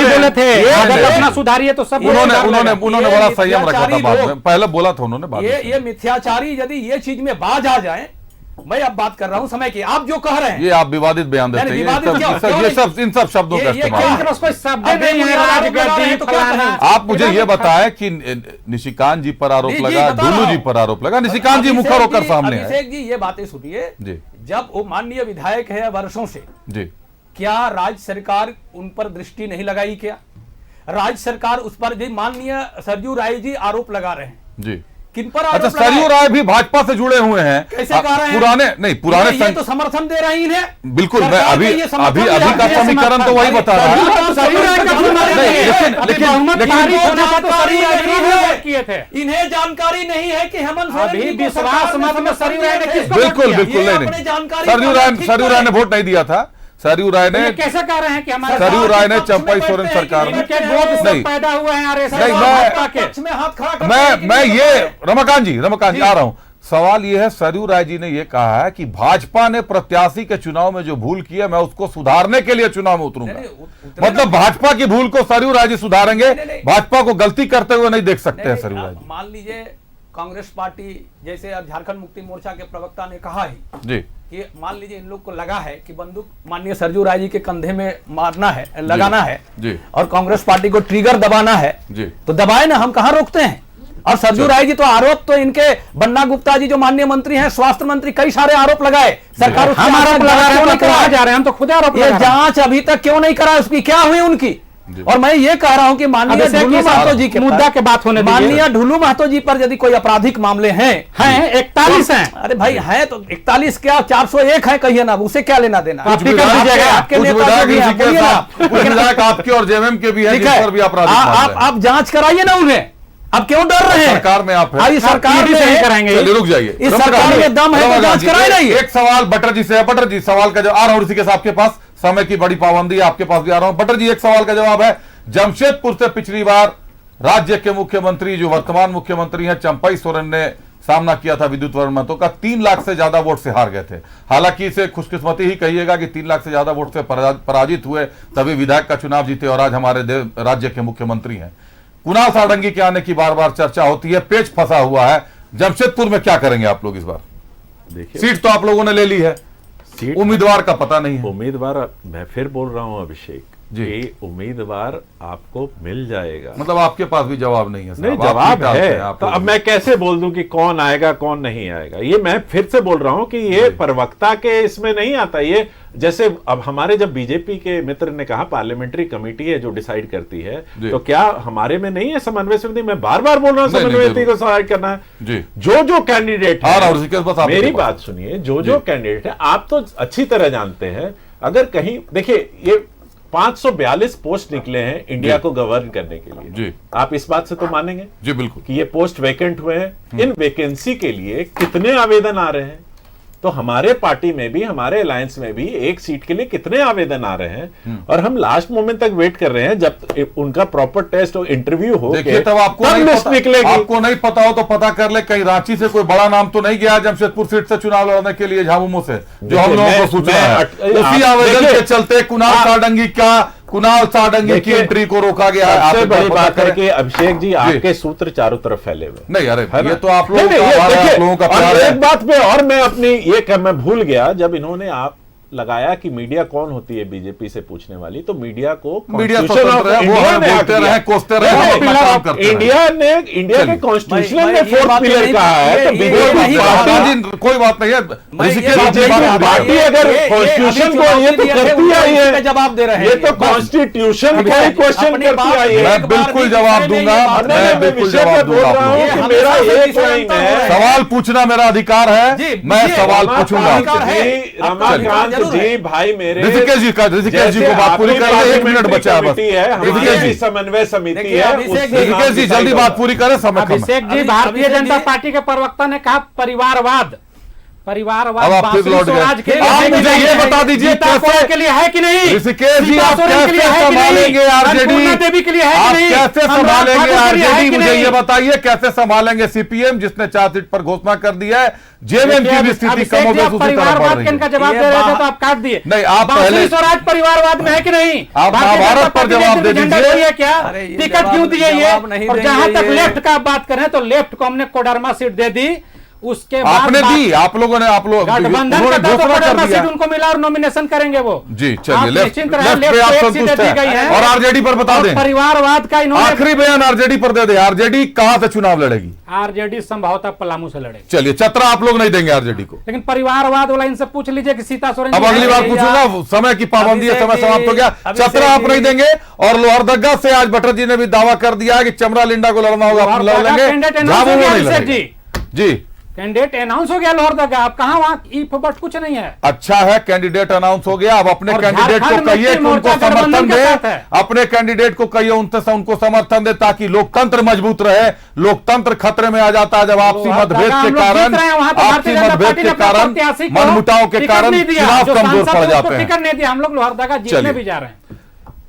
बोले थे अगर अपना सुधारिए तो सब। उन्होंने बड़ा संयम रखा था, बाद में पहले बोला था उन्होंने। ये मिथ्याचारी यदि ये चीज में बाज आ जाए, मैं अब बात कर रहा हूं समय की, आप जो कह रहे हैं ये आप विवादित बयान देते हैं, इन सब शब्दों का इस्तेमाल। आप मुझे ये बताएं कि निशिकांत जी पर आरोप लगा, ढुल्लू जी पर आरोप लगा, निशिकांत जी मुखर होकर सामने आए। अभिषेक जी ये बातें सुनिए, जब वो माननीय विधायक है वर्षों से, जी, क्या राज्य सरकार उन पर दृष्टि नहीं लगाई? क्या राज्य सरकार उस पर, माननीय सरयू राय जी आरोप लगा रहे हैं, जी, किन पर? अच्छा, सरयू राय भी भाजपा से जुड़े हुए हैं। कैसे कह रहे हैं? पुराने ये तो समर्थन दे रही है। बिल्कुल, मैं अभी का समीकरण तो वही बता रहा हूँ। इन्हें जानकारी नहीं है कि हेमंत सोरेन विश्वास मत में सरयू राय ने किसको बिल्कुल नहीं, सरयू राय ने वोट नहीं दिया था। सरयू राय ने कैसे कह रहे हैं कि हमारे सरयू राय ने चंपाई सोरेन सरकार में नहीं पैदा हुए हैं। मैं ये रमाकांत जी आ रहा हूं। सवाल ये है, सरयू राय जी ने ये कहा है कि भाजपा ने प्रत्याशी के चुनाव में जो भूल की है, मैं उसको सुधारने के लिए चुनाव में उतरूंगा। मतलब भाजपा की भूल को सरयू राय जी सुधारेंगे, भाजपा को गलती करते हुए नहीं देख सकते हैं सरयू राय जी। मान लीजिए कांग्रेस पार्टी, जैसे अब झारखंड मुक्ति मोर्चा के प्रवक्ता ने कहा ही जी कि मान लीजिए इन लोग को लगा है कि बंदूक माननीय सरयू राय जी के कंधे में मारना है, लगाना है, जी, और कांग्रेस पार्टी को ट्रिगर दबाना है, जी, तो दबाए ना, हम कहां रोकते हैं? और सरजू राय जी तो आरोप तो इनके बन्ना गुप्ता जी जो माननीय मंत्री हैं, स्वास्थ्य मंत्री, कई सारे आरोप लगाए। सरकार हम आरोप लगा रहे हैं, कहा जा रहे हैं, हम तो खुद आरोप लगा रहे हैं। जांच अभी तक क्यों नहीं करा, उसकी क्या हुई उनकी? और मैं ये कह रहा हूं कि माननीय ढुलू महतो जी के मुद्दा के बात होने, माननीय ढुलू महतो जी पर यदि कोई आपराधिक मामले हैं 41 हैं। अरे भाई है तो 41 क्या 401 है, कहिए ना, उसे क्या लेना देना? आपके विधायक आपके और जेएमएम के भी हैं जिस पर भी आपराधिक आप जांच कराइए ना उन्हें, अब क्यों डर रहे हैं? सरकार में आप हैं, सरकार में नहीं कराएंगे। चलिए रुक जाइए, इस सरकार में दम है तो जांच कराई नहीं। एक सवाल बटर जी से है। बटर जी सवाल का जवाब आ रहा हूं, ऋषिकेश आपके पास, समय की बड़ी पाबंदी है, आपके पास भी आ रहा हूं। बटर जी एक सवाल का जवाब है, जमशेदपुर से पिछली बार राज्य के मुख्यमंत्री जो वर्तमान मुख्यमंत्री हैं चंपई सोरेन ने सामना किया था विद्युत वर्मतों का, 3 लाख से ज्यादा वोट से हार गए थे। हालांकि इसे खुशकिस्मती ही कहिएगा कि 3 लाख से ज्यादा वोट से पराजित हुए, तभी विधायक का चुनाव जीते और आज हमारे राज्य के मुख्यमंत्री हैं। कुणाल सारंगी के आने की बार बार चर्चा होती है, पेच फंसा हुआ है। जमशेदपुर में क्या करेंगे आप लोग इस बार? देखिए, सीट तो आप लोगों ने ले ली है, उम्मीदवार का पता नहीं है। उम्मीदवार मैं फिर बोल रहा हूं अभिषेक जी, उम्मीदवार आपको मिल जाएगा। मतलब आपके पास भी जवाब नहीं है? नहीं, जवाब है तो अब मैं कैसे बोल दूं कि कौन आएगा कौन नहीं आएगा? ये मैं फिर से बोल रहा हूं कि ये प्रवक्ता के इसमें नहीं आता। ये जैसे अब हमारे जब बीजेपी के मित्र ने कहा पार्लियामेंट्री कमेटी है जो डिसाइड करती है, तो क्या हमारे में नहीं है समन्वय समिति? मैं बार बार बोल रहा हूं समन्वय समिति को डिसाइड करना है जी। जो कैंडिडेट है, मेरी बात सुनिए, जो कैंडिडेट है आप तो अच्छी तरह जानते हैं। अगर कहीं देखिए, ये 542 पोस्ट निकले हैं इंडिया को गवर्न करने के लिए जी। आप इस बात से तो मानेंगे जी बिल्कुल कि ये पोस्ट वैकेंट हुए हैं। इन वैकेंसी के लिए कितने आवेदन आ रहे हैं? तो हमारे पार्टी में भी, हमारे अलायंस में भी एक सीट के लिए कितने आवेदन आ रहे हैं, और हम लास्ट मोमेंट तक वेट कर रहे हैं जब उनका प्रॉपर टेस्ट और इंटरव्यू हो। देखिए तब आपको निकलेगी। आपको नहीं पता हो तो पता कर ले, कहीं रांची से कोई बड़ा नाम तो नहीं गया जमशेदपुर सीट से चुनाव लड़ने के लिए झामुमो से, जो हम लोगों को सूचना है। उसी आवेदन के चलते कुणाल सारंगी की एंट्री को रोका गया है। सबसे बड़ी बात है कि अभिषेक जी आपके सूत्र चारों तरफ फैले हुए नहीं। अरे ये तो आप लोगों का प्यार है। एक बात पे और मैं अपनी मैं भूल गया, जब इन्होंने आप लगाया कि मीडिया कौन होती है बीजेपी से पूछने वाली, तो मीडिया को मीडिया स्वतंत्र है, वो हमें बोलते रहे, कोसते रहे, हम अपना काम करते रहे। इंडिया के कॉन्स्टिट्यूशन ने 4th पिलर कहा है, तो बीजेपी कोई बात नहीं है। पार्टी अगर कॉन्स्टिट्यूशन को ये तो करती आई है, जवाब दे रहे हैं, ये तो कॉन्स्टिट्यूशन को ही क्वेश्चन करती आई है। मैं बिल्कुल जवाब दूंगा, मैं बिल्कुल जवाब दूंगा। मेरा एक लाइन है, सवाल पूछना मेरा अधिकार है, मैं सवाल पूछूंगा। रमाकांत जी भाई मेरे, ऋषिकेश जी को बात पूरी कर रहे, 1 मिनट बचा है बस। ऋषिकेश जी समन्वय समिति है, ऋषिकेश जी जल्दी बात पूरी करें, समय कम है। अभिषेक जी, भारतीय जनता पार्टी के प्रवक्ता ने कहा परिवारवाद स्वराज के लिए, मुझे ये बता दीजिए कैसे के लिए है कि नहीं? ऋषिकेश जी आप कैसे संभालेंगे आरजेडी, देवी के लिए है आप कि नहीं? कैसे संभालेंगे आरजेडी, मुझे ये बताइए कैसे संभालेंगे सीपीएम जिसने 4 सीट पर घोषणा कर दी है? जेएमएम की भी स्थिति कम हो गई, उसी तरह बढ़ रही है। का जवाब दे रहे थे तो आप काट दिए। नहीं, आप पहले स्वराज परिवारवाद में है कि नहीं? आप महाभारत पर जवाब दे दीजिए। क्या टिकट क्यों दिए ये? और जहां तक लेफ्ट का बात करें तो लेफ्ट को हमने कोडरमा सीट दे दी, उसके बाद आपने दी, आप लोगों ने, आप लोग गठबंधन का तो कोडरमा सीट उनको मिला और नॉमिनेशन करेंगे वो जी। चलिए लेफ्ट पे आप संतुष्ट हैं। और आरजेडी पर बता दें, परिवारवाद का इन्होंने आखिरी बयान आरजेडी पर दे दे। आरजेडी कहां से चुनाव लड़ेगी? आरजेडी संभवतः पलामू से लड़ेगी। चलिए चतरा आप लोग नहीं देंगे आरजेडी को, लेकिन परिवारवाद वाला इनसे पूछ लीजिए कि सीता सोरेन। अब अगली बार पूछूंगा, समय की पाबंदी है, समय समाप्त हो गया। चतरा आप नहीं देंगे, और लोहरदगा से आज भट्टर जी ने भी दावा कर दिया है कि चमरा लिंडा को लड़ना होगा, आप लड़ लेंगे जी। कैंडिडेट अनाउंस हो गया लोहरदगा, आप कहां वहां इफ बट कुछ नहीं है। अच्छा है, कैंडिडेट अनाउंस हो गया। अब अपने कैंडिडेट को कहिए कि उनको समर्थन दे, अपने कैंडिडेट को कहिए उनको समर्थन दे, ताकि लोकतंत्र मजबूत रहे। लोकतंत्र खतरे में आ जाता है जब आपसी मतभेद के कारण, मनमुटाव के कारण चुनाव कमजोर पड़ जाते हैं। टिकट नहीं दिया, हम लोग लोहरदगा जीतने भी जा रहे हैं।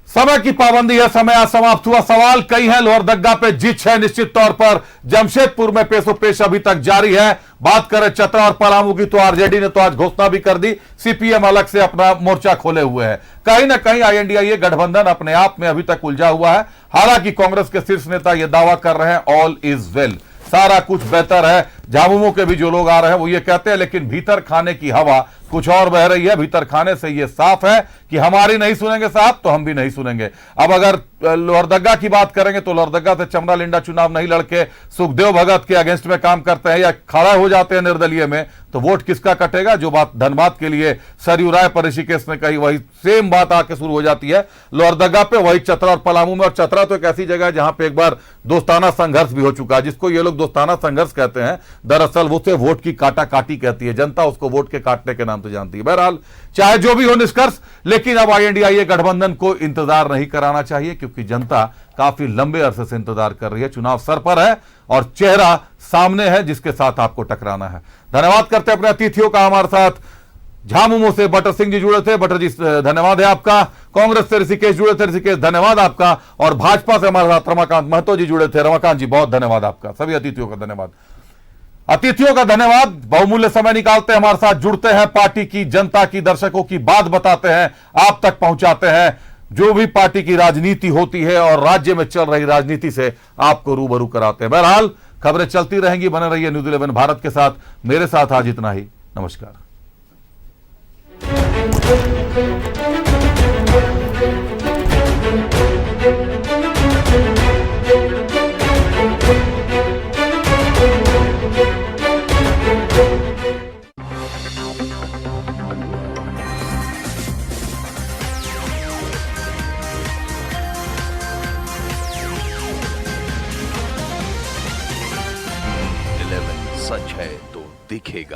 समय की पाबंदी है, समय आज समाप्त हुआ। सवाल कई हैं, लोहरदगा पे जीत है निश्चित तौर पर। जमशेदपुर में पेशो पेश अभी तक जारी है। बात करें चतरा और पलामू की तो आरजेडी ने तो आज घोषणा भी कर दी, सीपीएम अलग से अपना मोर्चा खोले हुए है। कहीं ना कहीं आईएनडीआईए गठबंधन अपने आप में अभी तक उलझा हुआ है। हालांकि कांग्रेस के शीर्ष नेता यह दावा कर रहे हैं ऑल इज वेल, सारा कुछ बेहतर है। झामुमो के भी जो लोग आ रहे हैं वो ये कहते हैं, लेकिन भीतर खाने की हवा कुछ और बह रही है भीतर खाने से। ये साफ है कि हमारी नहीं सुनेंगे साहब तो हम भी नहीं सुनेंगे। अब अगर लोहरदगा की बात करेंगे तो लोहरदगा से चमरा लिंडा चुनाव नहीं लड़के सुखदेव भगत के अगेंस्ट में काम करते हैं या खड़ा हो जाते हैं निर्दलीय में, तो वोट किसका कटेगा? जो बात धनबाद के लिए सरयू राय पर ऋषिकेश ने कही, वही सेम बात आके शुरू हो जाती है लोहरदगा पे, वही चतरा और पलामू में। और चतरा तो एक ऐसी जगह है जहां पे एक बार दोस्ताना संघर्ष भी हो चुका है, जिसको ये लोग दोस्ताना संघर्ष कहते हैं, दरअसल वो से वोट की काटा काटी कहती है। जनता उसको वोट के काटने के नाम से जानती है। बहरहाल चाहे जो भी हो निष्कर्ष, लेकिन अब INDIA गठबंधन को इंतजार नहीं कराना चाहिए, क्योंकि जनता काफी लंबे अरसे से इंतजार कर रही है। चुनाव सर पर है और चेहरा सामने है जिसके साथ आपको टकराना है। धन्यवाद करते हैं अपने अतिथियों का। हमारे साथ झामुमो से बटर सिंह जी जुड़े थे, बटर जी धन्यवाद है आपका। कांग्रेस से ऋषिकेश जुड़े थे, ऋषिकेश धन्यवाद आपका। और भाजपा से हमारे साथ रमाकांत महतो जी जुड़े थे, रमाकांत जी बहुत धन्यवाद आपका। सभी अतिथियों का धन्यवाद, अतिथियों का धन्यवाद। बहुमूल्य समय निकालते हैं, हमारे साथ जुड़ते हैं, पार्टी की, जनता की, दर्शकों की बात बताते हैं, आप तक पहुंचाते हैं जो भी पार्टी की राजनीति होती है और राज्य में चल रही राजनीति से आपको रूबरू कराते हैं। बहरहाल खबरें चलती रहेंगी, बने रहिए न्यूज़ 11 भारत के साथ। मेरे साथ आज इतना ही, नमस्कार। सच है तो दिखेगा।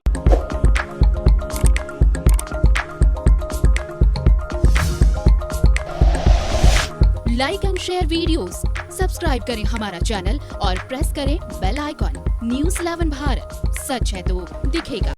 Like and share videos, subscribe करें हमारा चैनल और प्रेस करें बेल आइकॉन। न्यूज़ 11 भारत, सच है तो दिखेगा।